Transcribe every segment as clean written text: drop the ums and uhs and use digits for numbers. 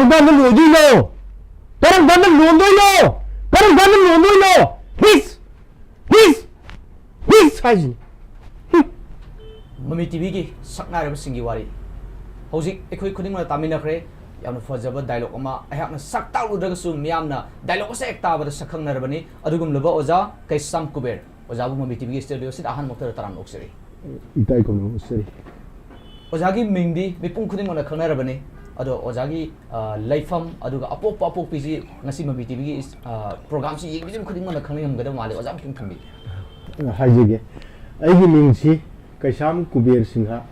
ꯀꯔꯝꯀꯥꯟꯗ ꯂꯣꯏꯗꯣꯏꯅꯣ ꯀꯔꯝꯀꯥꯟꯗ ꯂꯣꯟꯗꯣꯏꯅꯣ ꯀꯔꯝꯀꯥꯟꯗ ꯂꯣꯟꯗꯣꯏꯅꯣ ꯍꯤꯁ ꯍꯥꯏꯁꯤꯅꯤ ꯃꯃꯤ ꯇꯤꯚꯤꯒꯤ ꯁꯛꯅꯥꯏꯔꯕꯁꯤꯡꯒꯤ ꯋꯥꯔꯤ ꯍꯧꯖꯤꯛ ꯑꯩꯈꯣꯏ ꯈꯨꯗꯤꯡꯃꯛ ꯇꯥꯃꯤꯟꯅꯈ꯭ꯔꯦ ꯌꯥꯝꯅ ꯐꯖꯕ ꯗꯥꯏꯂꯣग ꯑꯃ ꯑꯩꯍꯥꯛꯅ ꯁꯛ ꯇꯥꯛꯂꯨꯗ꯭ꯔꯒꯁꯨ ꯃꯤꯌꯥꯝꯅ ꯗꯥꯏꯂꯣग ꯑꯁꯦ ꯍꯦꯛ ꯇꯥꯕꯗ ꯁꯛꯈꯪꯅꯔꯕꯅꯤ ꯑꯗꯨꯒꯨꯝꯂꯕ ꯑꯣꯖꯥ ꯀꯩꯁꯥꯝ ꯀꯨꯕꯦꯔ ꯑꯣꯖꯥꯕꯨ ꯃꯃꯤ ꯇꯤꯚꯤꯒꯤ ꯁ꯭ꯇꯨꯗꯤꯑꯣꯁꯤꯗ ꯑꯍꯥꯟꯕꯃꯛꯇꯗ ꯇꯔꯥꯝꯅ ꯑꯣꯛꯆꯔꯤ ꯏꯀꯥꯏ ꯈꯨꯝꯅꯕ ꯎꯠꯆꯔꯤ ꯑꯣꯖꯥꯒꯤ ꯃꯤꯡꯗꯤ ꯃꯤꯄꯨꯝ ꯈꯨꯗꯤꯡꯃꯛꯅ ꯈꯪꯅꯔꯕꯅꯤ ꯑꯗꯣ ꯑꯣꯖꯥꯒꯤ ꯂꯩꯐꯝ ꯑꯗꯨꯒ ꯑꯄꯣꯛꯄ ꯑꯄꯣꯛꯄꯤꯁꯤ ꯉꯁꯤ ꯃꯃꯤ ꯇꯤꯚꯤꯒꯤ ꯄ꯭ꯔꯣꯒ꯭ꯔꯥꯝꯁꯤ ꯌꯦꯡꯕꯤꯔꯤꯕ ꯈꯨꯗꯤꯡꯃꯛꯅ ꯈꯪꯅꯤꯡꯉꯝꯒꯗꯕ ꯃꯥꯜꯂꯤ ꯑꯣꯖꯥ ꯑꯃꯨꯛꯇꯪ ꯊꯝꯕꯤꯌꯨ ꯍꯥꯏꯖꯒꯦ ꯑꯩꯒꯤ ꯃꯤꯡꯁꯤ ꯀꯩꯁꯥꯝ ꯀꯨꯕꯦꯔ ꯁꯤꯡꯍ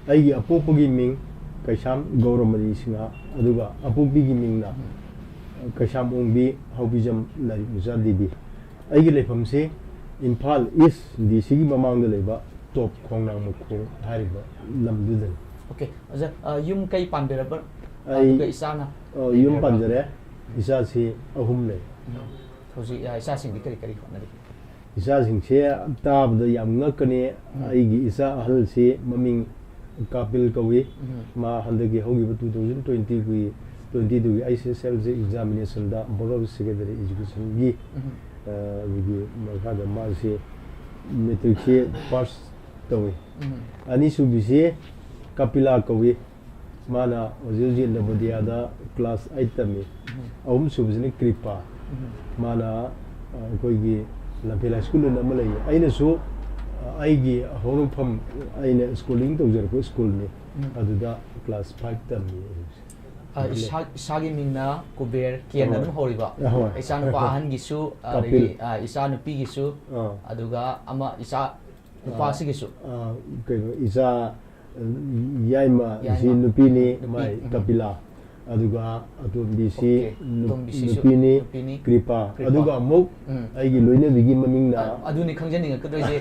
ꯑꯩꯒꯤ ꯑꯄꯣꯛꯄꯒꯤ ꯃꯤꯡ ꯀꯩꯁꯥꯝ ꯒꯧꯔꯃꯅꯤ ꯁꯤꯡꯍ ꯑꯗꯨꯒ ꯑꯄꯣꯛꯄꯤꯒꯤ ꯃꯤꯡꯅ ꯀꯩꯁꯥꯝ ꯑꯣꯡꯕꯤ ꯍꯧꯕꯤꯖꯝ ꯂꯥꯏꯔꯤꯛ ꯃꯆꯥ ꯗꯦꯕꯤ ꯑꯩꯒꯤ ꯂꯩꯐꯝꯁꯤ ꯏꯝꯐꯥꯜ ꯏꯁ ꯗꯤꯁꯤꯒꯤ ꯃꯃꯥꯡꯗ ꯂꯩꯕ ꯇꯣꯞ ꯈꯣꯡꯅꯥꯡ ꯃꯈꯣꯡ ꯍꯥꯏꯔꯤꯕ ꯂꯝꯗꯨꯗꯅꯤ ꯑꯣꯀꯦ ꯑꯣꯖꯥ ꯌꯨꯝ ꯀꯩ ꯄꯥꯟꯕꯤꯔꯕ ꯑꯩ ꯑꯗꯨꯒ ꯏꯆꯥꯅ ꯌꯨꯝ ꯄꯥꯟꯖꯔꯦ ꯏꯆꯥꯁꯤ ꯑꯍꯨꯝ ꯂꯩ ꯍꯧꯖꯤꯛ ꯏꯆꯥꯁꯤꯡꯗꯤ ꯀꯔꯤ ꯀꯔꯤ ꯍꯣꯠꯅꯔꯤ ꯏꯆꯥꯁꯤꯡꯁꯦ ꯇꯥꯕꯗ ꯌꯥꯝ ꯉꯛꯀꯅꯤ ꯑꯩꯒꯤ ꯏꯆꯥ ꯑꯍꯜꯁꯤ ꯃꯃꯤꯡ ꯀꯥꯄꯤꯜ ꯀꯧꯏ ꯃꯥ ꯍꯟꯗꯛꯀꯤ ꯍꯧꯈꯤꯕ 2022ꯒꯤ ICSLꯁꯦ ꯑꯦꯛꯖꯥꯃꯤꯅꯦꯁꯟꯗ ꯕꯣꯔꯗ ꯑꯣꯐ ꯁꯦꯀꯦꯟꯗꯔꯤ ꯏꯖꯨꯀꯦꯁꯟꯒꯤ ꯃꯈꯥꯗ ꯃꯥꯁꯤ ꯃꯦꯇ꯭ꯔꯤꯛꯁꯤ ꯄꯥꯁ ꯇꯧꯏ ꯑꯅꯤꯁꯨꯕꯤꯁꯤ ꯀꯄꯤꯂꯥ ꯀꯧꯏ ꯃꯥꯅ ꯍꯧꯖꯤꯛ ꯍꯧꯖꯤꯛ ꯅꯕꯣꯗꯤꯌꯥꯗ ꯀ꯭ꯂꯥꯁ 8 ꯇꯝꯃꯤ ꯑꯍꯨꯝꯁꯨꯕꯁꯤꯅ ꯀ꯭ꯔꯤꯄꯥ ꯃꯥꯅ ꯑꯩꯈꯣꯏꯒꯤ ꯂꯝꯐꯦꯜ ꯍꯥꯏ ꯁ꯭ꯀꯨꯜ ꯑꯃ ꯂꯩꯌꯦ ꯑꯩꯅꯁꯨ ꯑꯩꯒꯤ ꯍꯧꯔꯛꯐꯝ ꯑꯩꯅ ꯁ꯭ꯀꯨꯂꯤꯡ ꯇꯧꯖꯔꯛꯄ ꯁ꯭ꯀꯨꯜꯅꯤ ꯑꯗꯨꯗ ꯀ꯭ꯂꯥꯁ 5 ꯇꯝꯃꯤ ꯏꯁꯥꯒꯤ ꯃꯤꯡꯅ ꯀꯨꯕꯦꯔ ꯀꯦꯟꯅ ꯑꯗꯨꯝ ꯍꯧꯔꯤꯕ ꯏꯆꯥꯅꯨꯄꯥ ꯑꯍꯟꯒꯤꯁꯨ ꯑꯗꯒꯤ ꯏꯆꯥ ꯅꯨꯄꯤꯒꯤꯁꯨ ꯑꯗꯨꯒ ꯑꯃ ꯏꯆꯥ ꯅꯨꯄꯥꯁꯤꯒꯤꯁꯨ ꯀꯩꯅꯣ ꯏꯆꯥ ꯌꯥꯏꯃꯁꯤ ꯅꯨꯄꯤꯅꯤ ꯃꯥꯏ ꯀꯄꯤꯂꯥ ꯑꯗꯨꯒ ꯑꯇꯣꯝꯕꯤꯁꯤ ꯅꯨꯄꯤꯅꯤ ꯀ꯭ꯔꯤꯄꯥ ꯑꯗꯨꯒ ꯑꯃꯨꯛ ꯑꯩꯒꯤ ꯂꯣꯏꯅꯕꯤꯒꯤ ꯃꯃꯤꯡꯅ ꯑꯗꯨꯅꯤ ꯈꯪꯖꯅꯤꯡꯉꯛꯀꯗꯣꯏꯁꯦ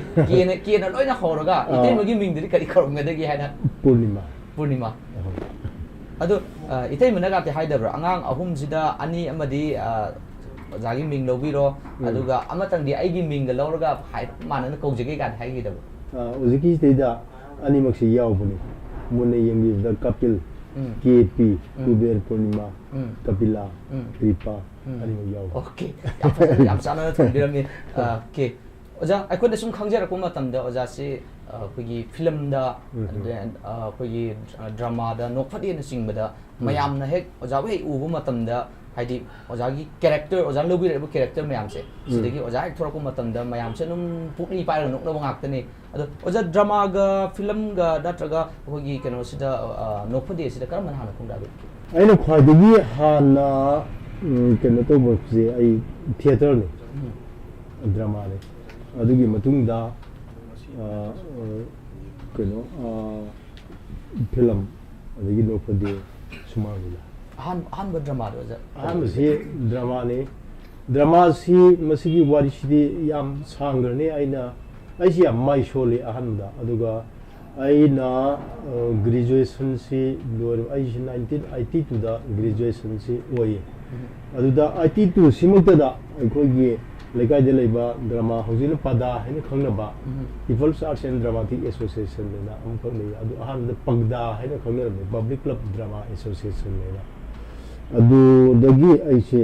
ꯀꯦꯅ ꯂꯣꯏꯅ ꯍꯧꯔꯒ ꯏꯇꯩꯃꯒꯤ ꯃꯤꯡꯗꯨꯗꯤ ꯀꯔꯤ ꯀꯧꯔꯝꯒꯗꯒꯦ ꯍꯥꯏꯅ ꯄꯨꯔꯅꯤꯃꯥ ꯑꯗꯣ ꯏꯇꯩꯃꯅꯒꯥꯇꯤ ꯍꯥꯏꯗꯕ꯭ꯔꯥ ꯑꯉꯥꯡ ꯑꯍꯨꯝꯁꯤꯗ ꯑꯅꯤ ꯑꯃꯗꯤ ꯑꯣꯖꯥꯒꯤ ꯃꯤꯡ ꯂꯧꯕꯤꯔꯣ ꯑꯗꯨꯒ ꯑꯃꯇꯪꯗꯤ ꯑꯩꯒꯤ ꯃꯤꯡꯒ ꯂꯧꯔꯒ ꯃꯥꯟꯅꯅ ꯀꯧꯖꯒꯦ ꯀꯥꯏꯅ ꯍꯥꯏꯈꯤꯗꯕ꯭ꯔꯥ ꯍꯧꯖꯤꯛꯀꯤꯁꯤꯗꯩꯗ ꯑꯅꯤꯃꯛꯁꯤ ꯌꯥꯎꯕꯅꯤ ꯃꯨꯟꯅ ꯌꯦꯡꯕꯤꯕꯗ ꯀꯄꯤꯜ KP ꯀꯨꯕꯦꯔ ꯄꯨꯔꯅꯤꯃꯥ ꯀꯄꯤꯂꯥ ꯀ꯭ꯔꯤꯄꯥ ꯑꯅꯤꯃꯛ ꯌꯥꯎꯕ ꯑꯣꯀꯦ ꯌꯥꯝ ꯆꯥꯟꯅꯅ ꯊꯝꯕꯤꯔꯝꯃꯤ ꯑꯣꯀꯦ ꯑꯣꯖꯥ ꯑꯩꯈꯣꯏꯅ ꯁꯨꯝ ꯈꯪꯖꯔꯛꯄ ꯃꯇꯝꯗ ꯑꯣꯖꯥꯁꯤ ꯑꯩꯈꯣꯏꯒꯤ ꯐꯤꯂꯝꯗ ꯑꯩꯈꯣꯏꯒꯤ ꯗ꯭ꯔꯃꯥꯗ ꯅꯣꯛꯐꯗꯦꯅꯆꯤꯡꯕꯗ ꯃꯌꯥꯝꯅ ꯍꯦꯛ ꯑꯣꯖꯥꯕꯨ ꯍꯦꯛ ꯎꯕ ꯃꯇꯝꯗ ꯍꯥꯏꯗꯤ ꯑꯣꯖꯥꯒꯤ ꯀꯦꯔꯦꯛꯇꯔ ꯑꯣꯖꯥꯅ ꯂꯧꯕꯤꯔꯛꯏꯕ ꯀꯦꯔꯦꯛꯇꯔ ꯃꯌꯥꯝꯁꯦ ꯁꯤꯗꯒꯤ ꯑꯣꯖꯥ ꯍꯦꯛ ꯊꯣꯔꯛꯄ ꯃꯇꯝꯗ ꯃꯌꯥꯝꯁꯦ ꯑꯗꯨꯝ ꯄꯨꯛꯅꯤꯡ ꯄꯥꯏꯔꯒ ꯅꯣꯛꯅꯕ ꯉꯥꯛꯇꯅꯤ ꯑꯗꯣ ꯑꯣꯖꯥ ꯗ꯭ꯔꯃꯥꯒ ꯐꯤꯂꯝꯒ ꯅꯠꯇ꯭ꯔꯒ ꯑꯩꯈꯣꯏꯒꯤ ꯀꯩꯅꯣꯁꯤꯗ ꯅꯣꯛꯐꯗꯦꯁꯤꯗ ꯀꯔꯝꯕꯅ ꯍꯥꯟꯅ ꯈꯣꯡꯗꯥꯕꯤꯔꯛꯀꯦ ꯑꯩꯅ ꯈ꯭ꯋꯥꯏꯗꯒꯤ ꯍꯥꯟꯅ ꯀꯩꯅꯣ ꯇꯧꯕꯁꯦ ꯑꯩ ꯊꯤꯌꯦꯇꯔꯅꯤ ꯗ꯭ꯔꯃꯥꯅꯤ ꯑꯗꯨꯒꯤ ꯃꯇꯨꯡꯗ ꯀꯩꯅꯣ ꯐꯤꯂꯝ ꯑꯗꯒꯤ ꯅꯣꯛꯐꯗꯦ ꯁꯨꯃꯥꯡ ꯂꯤꯂꯥ ꯑꯍꯥꯟꯕ ꯗ꯭ꯔꯃꯥꯗꯣ ꯑꯣꯖꯥ ꯑꯍꯥꯟꯕꯁꯤ ꯗ꯭ꯔꯃꯥꯅꯤ ꯗ꯭ꯔꯃꯥꯁꯤ ꯃꯁꯤꯒꯤ ꯋꯥꯔꯤꯁꯤꯗꯤ ꯌꯥꯝ ꯁꯥꯡꯈ꯭ꯔꯅꯤ ꯑꯩꯁꯤ ꯌꯥꯝ ꯃꯥꯏ ꯁꯣꯜꯂꯤ ꯑꯍꯥꯟꯕꯗ ꯑꯗꯨꯒ ꯑꯩꯅ ꯒ꯭ꯔꯦꯖꯨꯑꯦꯁꯟꯁꯤ ꯂꯣꯏꯔꯕ ꯑꯩꯁꯤ 1982ꯗ ꯒ꯭ꯔꯦꯖꯨꯑꯦꯁꯟꯁꯤ ꯑꯣꯏꯌꯦ ꯑꯗꯨꯗ 82 ꯁꯤꯃꯛꯇꯗ ꯑꯩꯈꯣꯏꯒꯤ ꯂꯩꯀꯥꯏꯗ ꯂꯩꯕ ꯗ꯭ꯔꯃꯥ ꯍꯧꯖꯤꯛꯅ ꯄꯗꯥ ꯍꯥꯏꯅ ꯈꯪꯅꯕ ꯄꯤꯄꯜꯁ ꯑꯥꯔꯠꯁ ꯑꯦꯟड ꯗ꯭ꯔꯃꯥꯇꯤꯛ ꯑꯦꯁꯣꯁꯤꯌꯦꯁꯟ ꯍꯥꯏꯅ ꯑꯃꯈꯛ ꯂꯩ ꯑꯗꯨ ꯑꯍꯥꯟꯕꯗ ꯄꯒꯗꯥ ꯍꯥꯏꯅ ꯈꯪꯅꯔꯝꯃꯤ ꯄꯕ꯭ꯂꯤꯛ ꯀ꯭ꯂꯕ ꯗ꯭ꯔꯃꯥ ꯑꯦꯁꯣꯁꯤꯌꯦꯁꯟ ꯍꯥꯏꯅ ꯑꯗꯨꯗꯒꯤ ꯑꯩꯁꯦ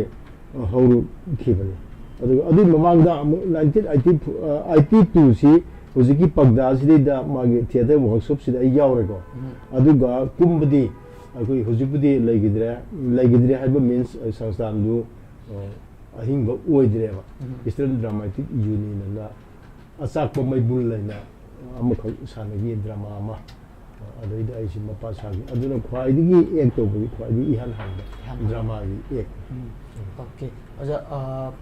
ꯍꯧꯔꯛꯈꯤꯕꯅꯤ ꯑꯗꯨꯒ ꯑꯗꯨꯒꯤ ꯃꯃꯥꯡꯗ ꯑꯃꯨꯛ 1982ꯁꯤ ꯍꯧꯖꯤꯛꯀꯤ ꯄꯒꯗꯥꯁꯤꯗꯩꯗ ꯃꯥꯒꯤ ꯊꯤꯌꯦꯇꯔ ꯋꯥꯔꯛꯁꯣꯞꯁꯤꯗ ꯑꯩ ꯌꯥꯎꯔꯦꯀꯣ ꯑꯗꯨꯒ ꯀꯨꯝꯕꯗꯤ ꯑꯩꯈꯣꯏ ꯍꯧꯖꯤꯛꯄꯨꯗꯤ ꯂꯩꯈꯤꯗ꯭ꯔꯦ ꯍꯥꯏꯕ ꯃꯤꯟꯁ ꯁꯪꯁꯊꯥꯟꯗꯨ ꯑꯍꯤꯡꯕ ꯑꯣꯏꯗ꯭ꯔꯦꯕ ꯏꯁꯇꯔꯟ ꯗ꯭ꯔꯃꯥꯇꯤꯛ ꯌꯨꯅꯤꯌꯟꯅ ꯑꯆꯥꯛꯄ ꯃꯩꯕꯨꯜ ꯂꯩꯅ ꯑꯃꯈꯛ ꯁꯥꯟꯅꯈꯤ ꯗ꯭ꯔꯃꯥ ꯑꯃ ꯑꯗꯩꯗ ꯑꯩꯁꯤ ꯃꯄꯥ ꯁꯥꯈꯤ ꯑꯗꯨꯅ ꯈ꯭ꯋꯥꯏꯗꯒꯤ ꯑꯦꯛ ꯇꯧꯕꯒꯤ ꯈ꯭ꯋꯥꯏꯗꯒꯤ ꯏꯍꯥꯟ ꯍꯥꯟꯕ ꯗ꯭ꯔꯃꯥꯒꯤ ꯑꯦꯛ ꯑꯣꯀꯦ ꯑꯣꯖꯥ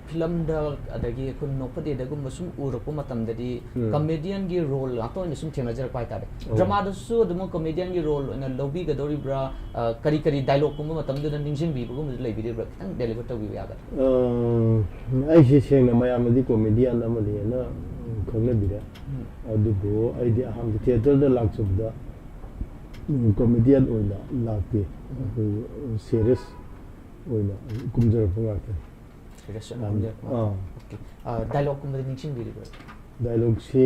ꯐꯤꯂꯝꯗ ꯑꯗꯒꯤ ꯑꯩꯈꯣꯏ ꯅꯣꯛꯐꯗꯦꯗꯒꯨꯝꯕ ꯁꯨꯝ ꯎꯔꯛꯄ ꯃꯇꯝꯗꯗꯤ ꯀꯃꯦꯗꯤꯌꯟꯒꯤ ꯔꯣꯜ ꯉꯥꯛꯇ ꯑꯣꯏꯅ ꯁꯨꯝ ꯊꯦꯡꯅꯖꯔꯛꯄ ꯍꯥꯏꯇꯥꯔꯦ ꯗ꯭ꯔꯃꯥꯗꯁꯨ ꯑꯗꯨꯝ ꯀꯃꯦꯗꯤꯌꯟꯒꯤ ꯔꯣꯜ ꯑꯣꯏꯅ ꯂꯧꯕꯤꯒꯗꯧꯔꯤꯕ꯭ꯔꯥ ꯀꯔꯤ ꯀꯔꯤ ꯗꯥꯏꯂꯣꯒꯀꯨꯝꯕ ꯃꯇꯝꯗꯨꯗ ꯅꯤꯡꯁꯤꯡꯕꯤꯕꯒꯨꯝꯕꯁꯨ ꯂꯩꯕꯤꯔꯤꯕ꯭ꯔꯥ ꯈꯤꯇꯪ ꯗꯦꯂꯤꯚꯔ ꯇꯧꯕꯤꯕ ꯌꯥꯒꯗ꯭ꯔꯥ ꯑꯩꯁꯤ ꯁꯦꯡꯅ ꯃꯌꯥꯝꯅꯗꯤ ꯀꯣꯃꯦꯗꯤꯌꯟ ꯑꯃꯅꯦꯅ ꯈꯪꯅꯕꯤꯔꯦ ꯑꯗꯨꯕꯨ ꯑꯩꯗꯤ ꯑꯍꯥꯟꯕ ꯊꯤꯌꯦꯇꯔꯗ ꯂꯥꯛꯆꯕꯗ ꯀꯣꯃꯦꯗꯤꯌꯟ ꯑꯣꯏꯅ ꯂꯥꯛꯇꯦ ꯑꯩꯈꯣꯏ ꯁꯦꯔꯤꯌꯁ ꯑꯣꯏꯅ ꯀꯨꯝꯖꯔꯛꯄ ꯉꯥꯛꯇꯅꯤ ꯗꯥꯏꯂꯣꯒꯀꯨꯝꯕꯗꯤ ꯅꯤꯡꯁꯤꯡꯕꯤꯔꯤꯕ꯭ꯔꯥ ꯗꯥꯏꯂꯣꯒꯁꯤ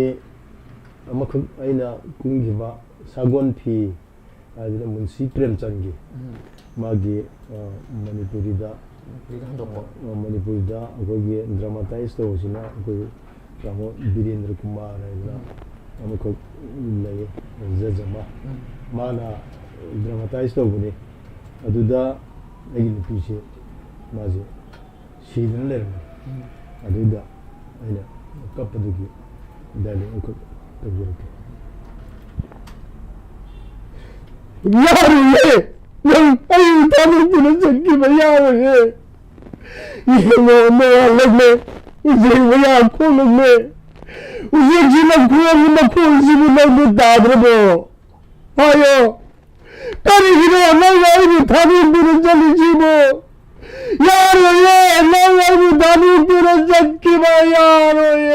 ꯑꯃꯈꯛ ꯑꯩꯅ ꯀꯨꯝꯈꯤꯕ ꯁꯒꯣꯜ ꯐꯤ ꯍꯥꯏꯗꯅ ꯃꯨꯟꯁꯤ ꯄ꯭ꯔꯦꯝꯆꯟꯒꯤ ꯃꯥꯒꯤ ꯃꯅꯤꯄꯨꯔꯤꯗ ꯃꯅꯤꯄꯨꯔꯗ ꯑꯩꯈꯣꯏꯒꯤ ꯗ꯭ꯔꯃꯥꯇꯥꯏꯁ ꯇꯧꯕꯁꯤꯅ ꯑꯩꯈꯣꯏ ꯇꯥꯃꯣ ꯕꯤꯔꯦꯟꯗ꯭ꯔ ꯀꯨꯃꯥꯔ ꯍꯥꯏꯗꯅ ꯑꯃꯈꯛ ꯂꯩ ꯖꯖ ꯑꯃ ꯃꯥꯅ ꯗ꯭ꯔꯃꯥꯇꯥꯏꯁ ꯇꯧꯕꯅꯤ ꯑꯗꯨꯗ ꯑꯩꯒꯤ ꯅꯨꯄꯤꯁꯦ ꯃꯥꯁꯦ ꯁꯤꯗꯅ ꯂꯩꯔꯝꯃꯦ ꯑꯗꯨꯗ ꯑꯩꯅ ꯀꯞꯄꯗꯨꯒꯤ ꯗꯥꯏꯂꯣꯛ ꯑꯃꯈꯛ ꯇꯧꯖꯔꯛꯀꯦ ꯌꯥꯔꯣꯏꯌꯦ ꯅꯪ ꯑꯩ ꯊꯥꯗꯣꯛꯇꯨꯅ ꯆꯠꯈꯤꯕ ꯌꯥꯔꯣꯏꯌꯦ ꯌꯦꯡꯉꯣ ꯅꯣꯡꯉꯥꯜꯂꯛꯂꯦ ꯎꯆꯦꯛ ꯃꯌꯥꯝ ꯈꯣꯡꯂꯛꯂꯦ ꯎꯆꯦꯛꯁꯤꯅ ꯈꯣꯡꯒꯤ ꯃꯈꯣꯟꯁꯤꯕꯨ ꯅꯪꯕꯨ ꯇꯥꯗ꯭ꯔꯕꯣ ꯍꯥꯏꯌꯣ ꯀꯔꯤꯒꯤꯅꯣ ꯅꯪ ꯑꯩꯕꯨ ꯊꯥꯗꯣꯛꯇꯨꯅ ꯆꯠꯂꯤꯁꯤꯕꯣ 야로예 나와이부 나니 들어잡기마 야로예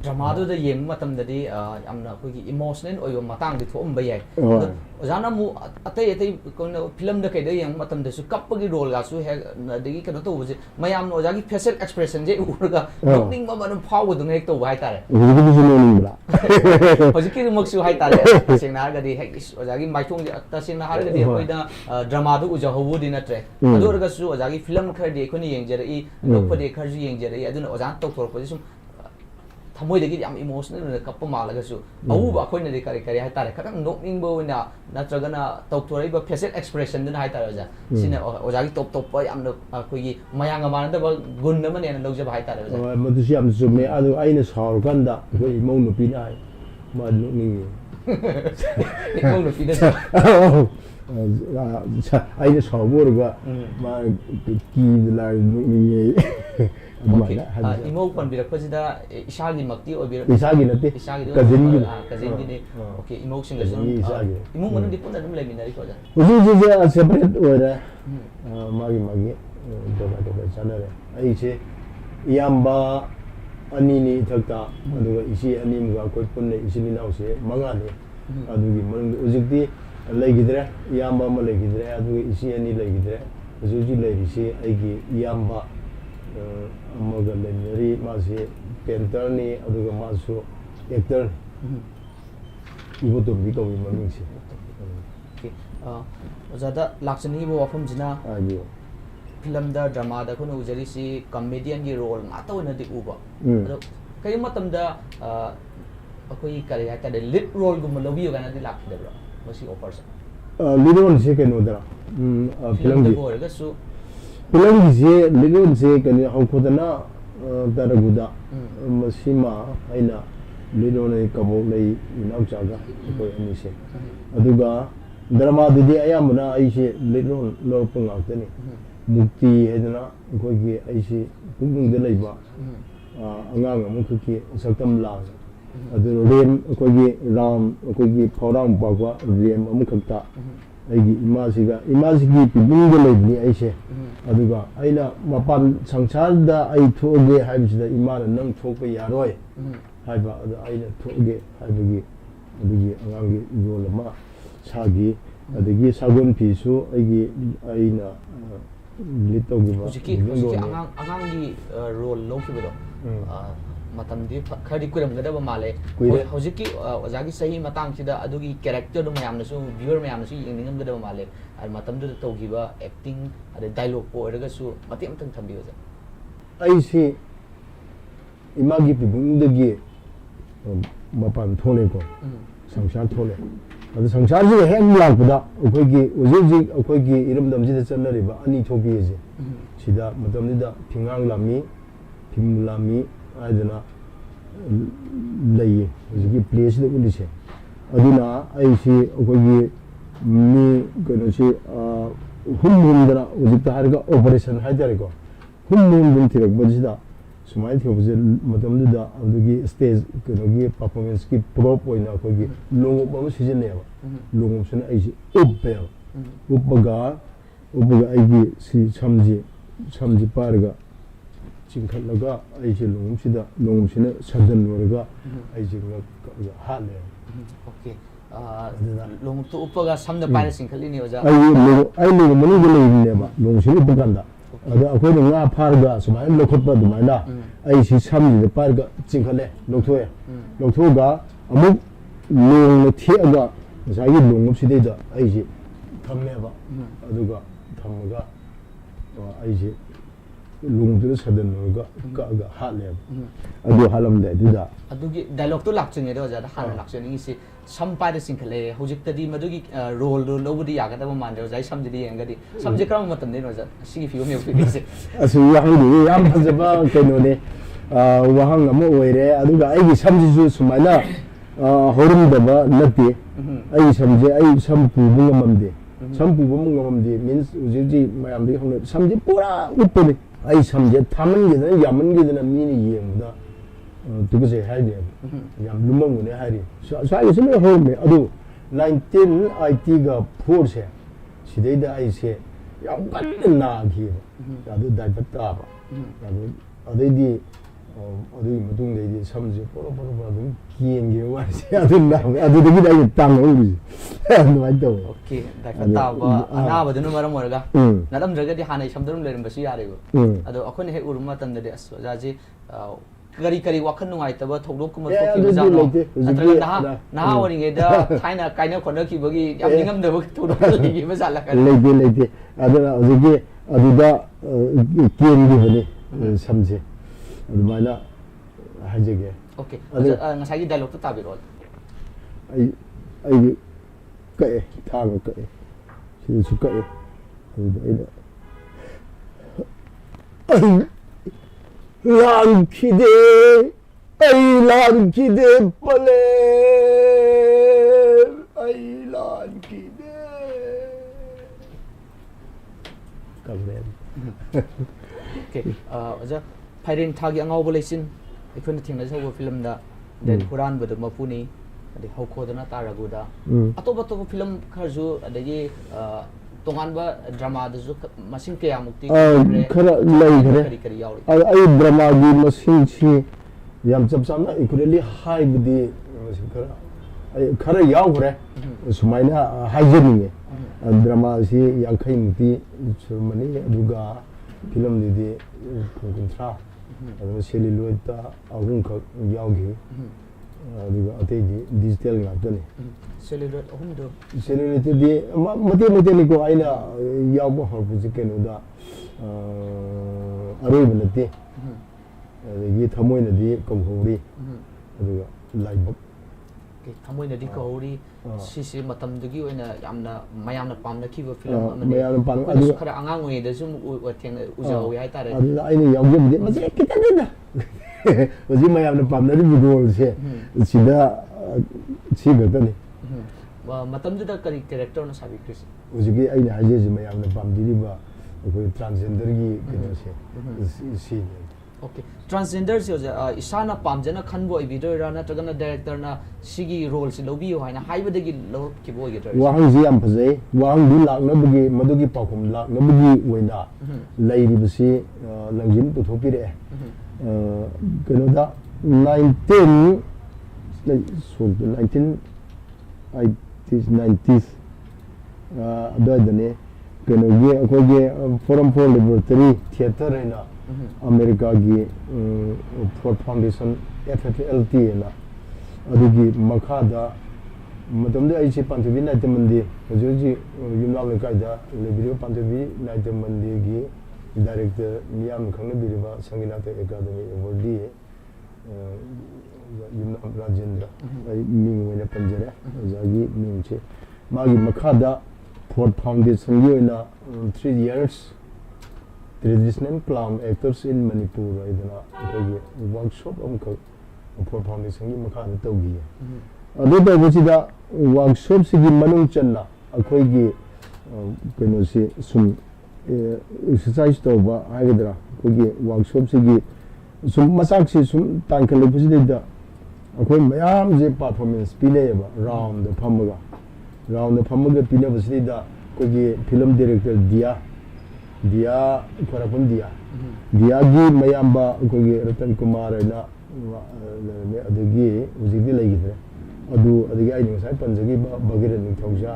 ꯗ꯭ꯔꯃꯥꯗꯨꯗ ꯌꯦꯡꯕ ꯃꯇꯝꯗꯗꯤ ꯌꯥꯝꯅ ꯑꯩꯈꯣꯏꯒꯤ ꯏꯃꯣꯁꯅꯦꯜ ꯑꯣꯏꯕ ꯃꯇꯥꯡꯗꯤ ꯊꯣꯛꯑꯝꯕ ꯌꯥꯏ ꯑꯣꯖꯥꯅ ꯑꯃꯨꯛ ꯑꯇꯩ ꯀꯩꯅꯣ ꯐꯤꯂꯝꯗ ꯀꯩꯗ ꯌꯦꯡꯕ ꯃꯇꯝꯗꯁꯨ ꯀꯞꯄꯒꯤ ꯔꯣꯜꯒꯁꯨ ꯍꯦꯛ ꯑꯗꯒꯤ ꯀꯩꯅꯣ ꯇꯧꯕꯁꯦ ꯃꯌꯥꯝꯅ ꯑꯣꯖꯥꯒꯤ ꯐꯦꯁꯤꯌꯦꯜ ꯑꯦꯛꯁꯄ꯭ꯔꯦꯁꯟꯁꯦ ꯎꯔꯒ ꯅꯣꯛꯅꯤꯡꯕ ꯑꯃ ꯑꯗꯨꯝ ꯐꯥꯎꯕꯗꯨꯅ ꯍꯦꯛ ꯇꯧꯕ ꯍꯥꯏꯇꯥꯔꯦ ꯍꯧꯖꯤꯛꯀꯤꯗꯨꯃꯛꯁꯨ ꯍꯥꯏꯇꯥꯔꯦ ꯇꯁꯦꯡꯅ ꯍꯥꯏꯔꯒꯗꯤ ꯍꯦꯛ ꯑꯣꯖꯥꯒꯤ ꯃꯥꯏꯊꯣꯡꯁꯦ ꯇꯁꯦꯡꯅ ꯍꯥꯏꯔꯒꯗꯤ ꯑꯩꯈꯣꯏꯅ ꯗ꯭ꯔꯃꯥꯗꯨ ꯎꯖꯍꯧꯕꯗꯤ ꯅꯠꯇ꯭ꯔꯦ ꯑꯗꯨ ꯑꯣꯏꯔꯒꯁꯨ ꯑꯣꯖꯥꯒꯤ ꯐꯤꯂꯝ ꯈꯔꯗꯤ ꯑꯩꯈꯣꯏꯅ ꯌꯦꯡꯖꯔꯛꯏ ꯅꯣꯛꯄꯗꯤ ꯈꯔꯁꯨ ꯌꯦꯡꯖꯔꯛꯏ ꯑꯗꯨꯅ ꯑꯣꯖꯥꯅ ꯇꯧꯊꯣꯔꯛꯄꯁꯦ ꯁꯨꯝ ꯊꯃꯣꯏꯗꯒꯤ ꯌꯥꯝ ꯏꯃꯣꯁꯅꯦꯜ ꯑꯣꯏꯅ ꯀꯞꯄ ꯃꯥꯜꯂꯒꯁꯨ ꯑꯎꯕ ꯑꯩꯈꯣꯏꯅꯗꯤ ꯀꯔꯤ ꯍꯥꯏꯇꯥꯔꯦ ꯈꯤꯇꯪ ꯅꯣꯛꯅꯤꯡꯕ ꯑꯣꯏꯅ ꯅꯠꯇ꯭ꯔꯒꯅ ꯇꯧꯊꯣꯔꯛꯏꯕ ꯐꯦꯁꯤꯌꯦꯜ ꯑꯦꯛꯁꯄ꯭ꯔꯦꯁꯟꯗꯨꯅ ꯍꯥꯏꯇꯥꯔꯦ ꯑꯣꯖꯥ ꯁꯤꯅ ꯑꯣꯖꯥꯒꯤ ꯇꯣꯞ ꯇꯣꯞꯄ ꯌꯥꯝꯅ ꯑꯩꯈꯣꯏꯒꯤ ꯃꯌꯥꯝꯒ ꯃꯥꯟꯅꯗꯕ ꯒꯨꯟ ꯑꯃꯅꯦꯅ ꯂꯧꯖꯕ ꯍꯥꯏꯇꯥꯔꯦ ꯑꯣꯖꯥ ꯃꯗꯨꯁꯨ ꯌꯥꯝ ꯆꯨꯝꯃꯦ ꯑꯗꯨ ꯑꯩꯅ ꯁꯥꯎꯔꯀꯥꯟꯗ ꯑꯩꯈꯣꯏ ꯏꯃꯧ ꯅꯨꯄꯤꯅ ꯍꯥꯏ ꯃꯥ ꯅꯣꯛꯅꯤꯡꯉꯤ ꯏꯃꯧ ꯅꯨꯄꯤꯅ ꯑꯩꯅ ꯁꯥꯎꯕ ꯑꯣꯏꯔꯒ ꯃꯥ ꯀꯤꯗꯅ ꯅꯣꯛꯅꯤꯡꯉꯤ ꯏꯃꯧ ꯄꯟꯕꯤꯔꯛꯄꯁꯤꯗ ꯏꯁꯥꯒꯤꯃꯛꯇꯤ ꯑꯣꯏꯕꯤꯔꯛ ꯏꯁꯥꯒꯤ ꯅꯠꯇꯦ ꯀꯖꯤꯟꯒꯤꯅꯤ ꯑꯣꯀꯦ ꯏꯃꯧꯁꯤꯡꯒꯁꯨ ꯏꯃꯨꯡ ꯃꯅꯨꯡꯗꯤ ꯄꯨꯟꯅ ꯑꯗꯨꯝ ꯂꯩꯃꯤꯟꯅꯔꯤꯀꯣ ꯑꯣꯖꯥ ꯍꯧꯖꯤꯛ ꯁꯦꯄꯔꯦꯠ ꯑꯣꯏꯔꯦ ꯃꯥꯒꯤ ꯇꯣꯉꯥꯟ ꯆꯥꯟꯅꯔꯦ ꯑꯩꯁꯦ ꯏꯌꯥꯝꯕ ꯑꯅꯤꯅꯤ ꯏꯊꯛꯇ ꯑꯗꯨꯒ ꯏꯆꯦ ꯑꯅꯤꯃꯒ ꯑꯩꯈꯣꯏ ꯄꯨꯟꯅ ꯏꯆꯤꯜ ꯏꯅꯥꯎꯁꯦ ꯃꯉꯥꯅꯤ ꯑꯗꯨꯒꯤ ꯃꯅꯨꯡꯗ ꯍꯧꯖꯤꯛꯇꯤ ꯂꯩꯈꯤꯗ꯭ꯔꯦ ꯏꯌꯥꯝꯕ ꯑꯃ ꯂꯩꯈꯤꯗ꯭ꯔꯦ ꯑꯗꯨꯒ ꯏꯆꯦ ꯑꯅꯤ ꯂꯩꯈꯤꯗ꯭ꯔꯦ ꯍꯧꯖꯤꯛ ꯍꯧꯖꯤꯛ ꯂꯩꯔꯤꯁꯤ ꯑꯩꯒꯤ ꯏꯌꯥꯝꯕ ꯑꯃꯒ ꯂꯩꯃꯤꯟꯅꯔꯤ ꯃꯥꯁꯤ ꯄꯦꯟꯇꯔꯅꯤ ꯑꯗꯨꯒ ꯃꯥꯁꯨ ꯑꯦꯛꯇꯔꯅꯤ 이것도 미국의 명명시. 어자다 락스니보 와품지나 필름다 드라마다 코노 우자리시 코미디언기 롤 ngata oinadi uba ado kai matamda akoi kare ha tade lead role gum lobiyo gana di lakdebra masi offer sa lead role se keno dara film go ga su film se lead role se kene haukodana daraguda masima aina lead role kabo lei inau chaga koi ani se aduga drama didi ayamna aise lead role lo pungak mukti hedana kogi aisi pungung de leiba angang amukki saktam lang adu rem kogi ram kogi phawram bagwa rem amukta aigi imasiga pibung de leibni aise aduga aina mapan sangsar da ai thoge haibsida imana nang thokpa yaroi haiba adu aina thoge haibagi adugi angangi rolama sagi adagi sagon pisu aigi aina Hujiki angang role longkibedo matamdi khadi kuram gadaba male hujiki ojagi sahi matang sida adugi character do mayamna su viewer mayamna su yengingam gadaba male ar matamdu tawgiba acting ade dialogue po eraga su mati amtang thambi oja aisi imagi pibungdagi mapan thole ko sangsar thole adu sangsar ji hek lakpada ukhoi uji ukhoi iram ji chanari ba ani thobi je sida matam da thingang lami thim lami aidana lay uji place de uli se aduna ai si ukhoi mi kono si hum dara uji ta harga operation haidare ko hum thirak bajida sumai thiobje matam da adugi stage kono performance ki prop oina ko longo ba season ne ba longo sene ai uppel uppaga ai si samji parga chingkhallaga ai si longum sine sajan norga ai jinga hale okay longum to uppaga samda pare singkhali ni oja ai longo mani de le ne ba long sine upaganda ꯑꯗꯣ ꯑꯩꯈꯣꯏꯅ ꯉꯥ ꯐꯥꯔꯒ ꯁꯨꯃꯥꯏꯅ ꯂꯧꯈꯠꯄ ꯑꯗꯨꯃꯥꯏꯅ ꯑꯩ ꯁꯤ ꯁꯝꯁꯤꯗ ꯄꯥꯏꯔꯒ ꯆꯤꯡꯈꯠꯂꯦ ꯂꯧꯊꯣꯛꯑꯦ ꯂꯧꯊꯣꯛꯑꯒ ꯑꯃꯨꯛ ꯂꯣꯡꯅ ꯊꯦꯛꯑꯒ ꯉꯁꯥꯏꯒꯤ ꯂꯣꯡꯉꯞꯁꯤꯗꯩꯗ ꯑꯩꯁꯤ ꯊꯝꯃꯦꯕ ꯑꯗꯨꯒ ꯊꯝꯃꯒ ꯑꯩꯁꯤ ꯂꯣꯡꯗꯨꯗ ꯁꯗꯟꯅꯔꯒ ꯀꯛꯑꯒ ꯍꯥꯠꯂꯦꯕ ꯑꯗꯨ ꯍꯥꯠꯂꯝꯗꯥꯏꯗꯨꯗ ꯑꯗꯨꯒꯤ ꯗꯥꯏꯂꯣꯛꯇꯣ ꯂꯥꯛꯆꯅꯤꯡꯉꯦꯗ ꯑꯣꯖꯥꯗ ꯍꯥꯟꯅ ꯂꯥꯛꯆꯅꯤꯡꯉꯤꯁꯤ ꯁꯝ ꯄꯥꯏꯔ ꯆꯤꯡꯈꯠꯂꯛꯑꯦ ꯍꯧꯖꯤꯛꯇꯗꯤ ꯃꯗꯨꯒꯤ ꯔꯣꯜꯗꯣ ꯂꯧꯕꯗꯤ ꯌꯥꯒꯗꯕ ꯃꯥꯟꯗ꯭ꯔꯦ ꯑꯣꯖꯥ ꯁꯝꯁꯤꯗꯤ ꯌꯦꯡꯉꯒꯗꯤ ꯁꯝꯁꯦ ꯀꯔꯝꯕ ꯃꯇꯝꯗꯩꯅꯣ ꯑꯣꯖꯥ ꯁꯤꯒꯤ ꯐꯤꯕꯝ ꯌꯧꯕꯤꯔꯤꯁꯦ ꯑꯁꯤ ꯋꯥꯍꯪꯗꯨꯗꯤ ꯌꯥꯝ ꯐꯖꯕ ꯀꯩꯅꯣꯅꯦ ꯋꯥꯍꯪ ꯑꯃ ꯑꯣꯏꯔꯦ ꯑꯗꯨꯒ ꯑꯩꯒꯤ ꯁꯝꯁꯤꯁꯨ ꯁꯨꯃꯥꯏꯅ ꯍꯧꯔꯝꯗꯕ ꯅꯠꯇꯦ ꯑꯩꯒꯤ ꯁꯝꯁꯦ ꯑꯩ ꯁꯝ ꯄꯨꯕ ꯉꯝꯃꯝꯗꯦ ꯁꯝ ꯄꯨꯕ ꯉꯝꯃꯝꯗꯦ ꯃꯤꯟꯁ ꯍꯧꯖꯤꯛ ꯍꯧꯖꯤꯛ ꯃꯌꯥꯝꯗꯒꯤ ꯍꯧꯅ ꯁꯝꯁꯦ ꯄꯨꯔꯥ ꯎꯞꯄꯅꯤ ꯑꯩ ꯁꯝꯁꯦ ꯊꯥꯃꯟꯈꯤꯗꯅ ꯌꯥꯝꯃꯟꯈꯤꯗꯅ ꯃꯤꯅ ꯌꯦꯡꯕꯗ ꯇꯨꯀꯠꯆꯩ ꯍꯥꯏꯅꯦꯕ ꯌꯥꯝ ꯂꯨꯝꯃꯝꯒꯅꯤ ꯍꯥꯏꯔꯤ ꯁ꯭ꯋꯥꯏꯒꯤꯁꯨ ꯂꯣꯏ ꯍꯧꯔꯝꯃꯦ ꯑꯗꯨ 1984ꯁꯦ ꯁꯤꯗꯩꯗ ꯑꯩꯁꯦ ꯌꯥꯝ ꯀꯟꯅ ꯅꯥꯈꯤꯕ ꯑꯗꯨ ꯗꯥꯏꯕꯦꯠ ꯇꯥꯕ ꯑꯗꯩꯗꯤ ꯑꯗꯨꯒꯤ ꯃꯇꯨꯡꯗꯩꯗꯤ ꯁꯝꯁꯦ ꯄꯣꯔꯣ ꯑꯗꯨꯝ ꯀꯦꯟꯈꯤꯕ ꯋꯥꯔꯤꯁꯦ ꯑꯗꯨꯗꯒꯤꯗꯤ ꯑꯩꯅ ꯇꯥꯡꯍꯧꯔꯤꯁꯦ ꯑꯗꯨꯃꯥꯏꯅ ꯇꯧꯋꯦ ꯑꯣꯀꯦ ꯗꯥꯏꯐꯠ ꯇꯥꯕ ꯑꯅꯥꯕꯗꯨꯅ ꯃꯔꯝ ꯑꯣꯏꯔꯒ ꯅꯠꯂꯝꯗ꯭ꯔꯒꯗꯤ ꯍꯥꯟꯅ ꯁꯝꯗ ꯑꯗꯨꯝ ꯂꯩꯔꯝꯕꯁꯨ ꯌꯥꯔꯦꯕ ꯑꯗꯣ ꯑꯩꯈꯣꯏꯅ ꯍꯦꯛ ꯎꯔꯨꯕ ꯃꯇꯝꯗꯗꯤ ꯑꯁ ꯑꯣꯖꯥꯁꯤ ꯀꯔꯤ ꯋꯥꯈꯜ ꯅꯨꯡꯉꯥꯏꯇꯕ ꯊꯧꯗꯣꯛꯀꯨꯝꯕ ꯊꯣꯛꯈꯤꯕꯖꯥꯠꯅꯣ ꯅꯠꯇ꯭ꯔꯒ ꯅꯍꯥ ꯑꯣꯏꯔꯤꯉꯩꯗ ꯊꯥꯏꯅ ꯀꯥꯏꯅ ꯈꯣꯠꯅꯈꯤꯕꯒꯤ ꯌꯥꯝ ꯅꯤꯡꯉꯝꯗꯕ ꯊꯧꯗꯣꯛ ꯂꯩꯈꯤꯕꯖꯥꯠꯂ ꯂꯩꯇꯦ ꯑꯗꯨꯅ ꯍꯧꯖꯤꯛꯀꯤ ꯑꯗꯨꯗ ꯀꯦꯟꯈꯤꯕꯅꯤ ꯁꯝꯁꯦ ꯑꯗꯨꯃꯥꯏꯅ ꯍꯥꯏꯖꯒꯦ ꯑꯣꯀꯦ ꯉꯁꯥꯏꯒꯤ ꯗꯥꯏꯂꯣꯛꯇꯣ ꯇꯥꯕꯤꯔꯛꯑꯣ ꯑꯩ ꯀꯛꯑꯦ ꯊꯥꯡꯒ ꯀꯛꯑꯦ ꯁꯤꯗꯁꯨ ꯀꯛꯑꯦ ꯑꯗꯨꯗ ꯑꯩꯅ ꯂꯥꯟꯈꯤꯗꯦ ꯑꯩ ꯂꯥꯟꯈꯤꯗꯦ ꯄꯂꯦ ꯑꯩ ꯂꯥꯟꯈꯤꯗꯦ ꯀꯛꯂꯦ ꯑꯣꯀꯦ ꯑꯣꯖꯥ ꯐꯩꯔꯦꯡ ꯊꯥꯒꯤ ꯑꯉꯥꯎꯕ ꯂꯩꯆꯤꯟ ꯑꯩꯈꯣꯏꯅ ꯊꯦꯡꯅꯖꯍꯧꯕ ꯐꯤꯂꯝꯗ ꯗꯦꯟ ꯍꯨꯔꯥꯟꯕꯗ ꯃꯄꯨꯅꯤ ꯑꯗꯩ ꯍꯧꯈꯣꯗꯅ ꯇꯥꯔꯒꯨꯗ ꯑꯇꯣꯞꯄ ꯐꯤꯂꯝ ꯈꯔꯁꯨ ꯑꯗꯒꯤ ꯇꯣꯉꯥꯟꯕ ꯗ꯭ꯔꯃꯥꯗꯁꯨ ꯃꯁꯤꯡ ꯀꯌꯥꯃꯨꯛꯇꯤ ꯈꯔ ꯂꯩꯈ꯭ꯔꯦ ꯀꯔꯤ ꯌꯥꯎꯔꯤ ꯑꯩ ꯗ꯭ꯔꯃꯥꯒꯤ ꯃꯁꯤꯡꯁꯤ ꯌꯥꯝ ꯆꯞ ꯆꯥꯅ ꯑꯦꯀꯨꯔꯦꯠꯂꯤ ꯍꯥꯏꯕꯗꯤ खरा यावग्रे सुमाइना हाइजेनिंगे ड्रामासी 50 मुक्ति सुरमनी अदुगा फिल्म दिदि कुंथ्रा अदु सेलुलोइडता अहुम ख यावगी अदुगा अतेदि डिजिटल गातने सेलुलोइड अहुम दो सेलुलोइड दि मते मते निको आइना यावबो हरबुजि केनुदा अरोइब नते अदुगी थमोइनदि कमहोरी अदुगा लाइबक थमोइनदि कहोरी सिसि मतमदुगी ओइना यामना मयामना पामनखिबो फिल्म अमने मयामना पाम अदु खरा आंगांग ओइदसु थेंग उजावै हाइतारे अदु आइना यावजेबदि मजे कितनेदा ओजि मयामना पामनदि बिगोलसे सिदा सिगतनि मतमदुदा करी कैरेक्टर न साबि क्रिस ओजिगी आइना हाजेजि मयामना पामदिरिबा अखोइ ट्रांसजेंडर गी केनोसे सी ओके ट्रांसजेंडर से इसाना पामजना खनबो इबिदोरा नत्रगना डायरेक्टरना सिगी रोल से लोबियो हाइना हाइबदगी लोकिबो इगिदर वाहंग जी याम फजै वाहंग दु लाकनबगी मदुगी पाखुम लाकनबगी वइना लैरिबसि लंजिन पुथोपिरे केनोदा 1990s अदने केनोगे अखोगे फोरम फॉर लिबर्टी थिएटर हैना अमेरिका की फोर्ड फाउंडेशन FFLT ना अदुगी मखादा मतमदे आइसे पांथबी नाइटमंदी हजूजी युमलाम लेकाइदा लेबिरो पांथबी नाइटमंदी की डायरेक्टर मियाम खंगबिरिबा संगीनाथ एकेडमी अवार्डी युमलाम राजेंद्र मिंग वेना पंजरे जागी मिंगचे मागी मखादा फोर्ड फाउंडेशन की ओइना 3 years traditional clown actors in Manipur idana workshop amka for foundation gi makha da tawgi adu da bachida workshop sigi manung channa akhoi gi keno se sum exercise tawba haidra kogi workshop sigi sum masak se sum tankale bachida da akhoi mayam je performance pine ba round da phamaga pine bachida da kogi film director दिया खरपन दिया की मयाम्बा कोगी रतन कुमार ना में अदगी उजिदी लेगिदरे अदु अदगी आइ नसाय पंजगी बगिर निथौजा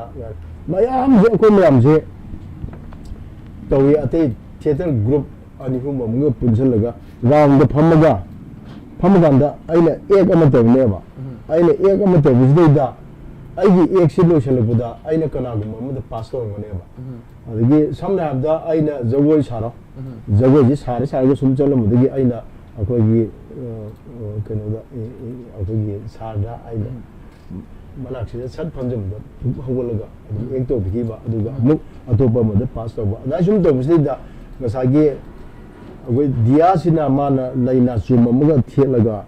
मयाम जे को मयाम जे तौई अते theater group ani hum amga punjalaga round da phamaga aina ek ama tawne ba aina ek ama tawbisde da aigi ek silo shalabda aina kana gum amda pass tawngone ba adagi samna abda aina jagoi sara jagoi ji sare sare sum chalam adagi aina akogi kano da akogi sarda aina manaksida sat phanjamda hawalaga ek to biba aduga amuk atopa amda pass tawba da sum tawbisde da ngasagi akwai diya sina mana laina chum amaga thelaga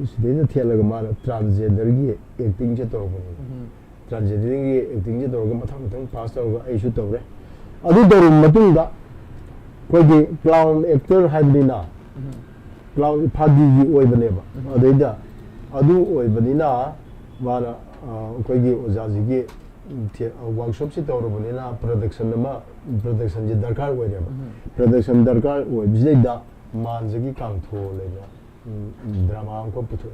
sidena thelaga mana transgender gi acting che tawbani transgender gi acting che tawga mathang pass tawga ai shu tawre adu daru matungda koi clown actor hadina clown phadi gi oibane ba adeida adu oibanina mana koi gi ojaji gi workshop si tawrabani na production je darkar oire ba production darkar oi bisida manjagi kangtho lena drama ko putho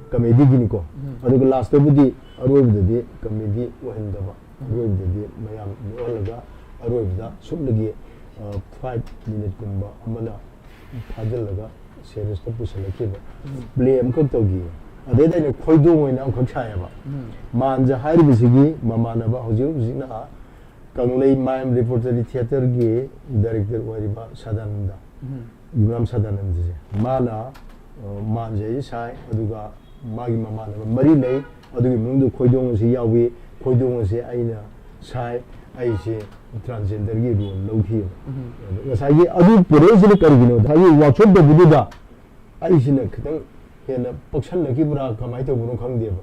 comedy gini ko adu last budi arobdi comedy ohinda ba arobdi mayam olaga arobda sumlagi 5 minute kumba amana phajalaga series to pusalaki ba play am ko togi adeda ne khoido oina am khachaya ba manja hairi bisigi mamana ba hoji na kanglei mayam reporter theater gi director oiriba sadananda Imam Sadanand ji mana manje sai aduga magi mamana mari nei adugi mungdu khoidong si yawi khoidong si aina sai ai si transgender gi role lawhi ngasai gi adu purejini kargino thagi workshop de bududa ai sina khitang hena paksan lagi bra kamai to buno khangde ba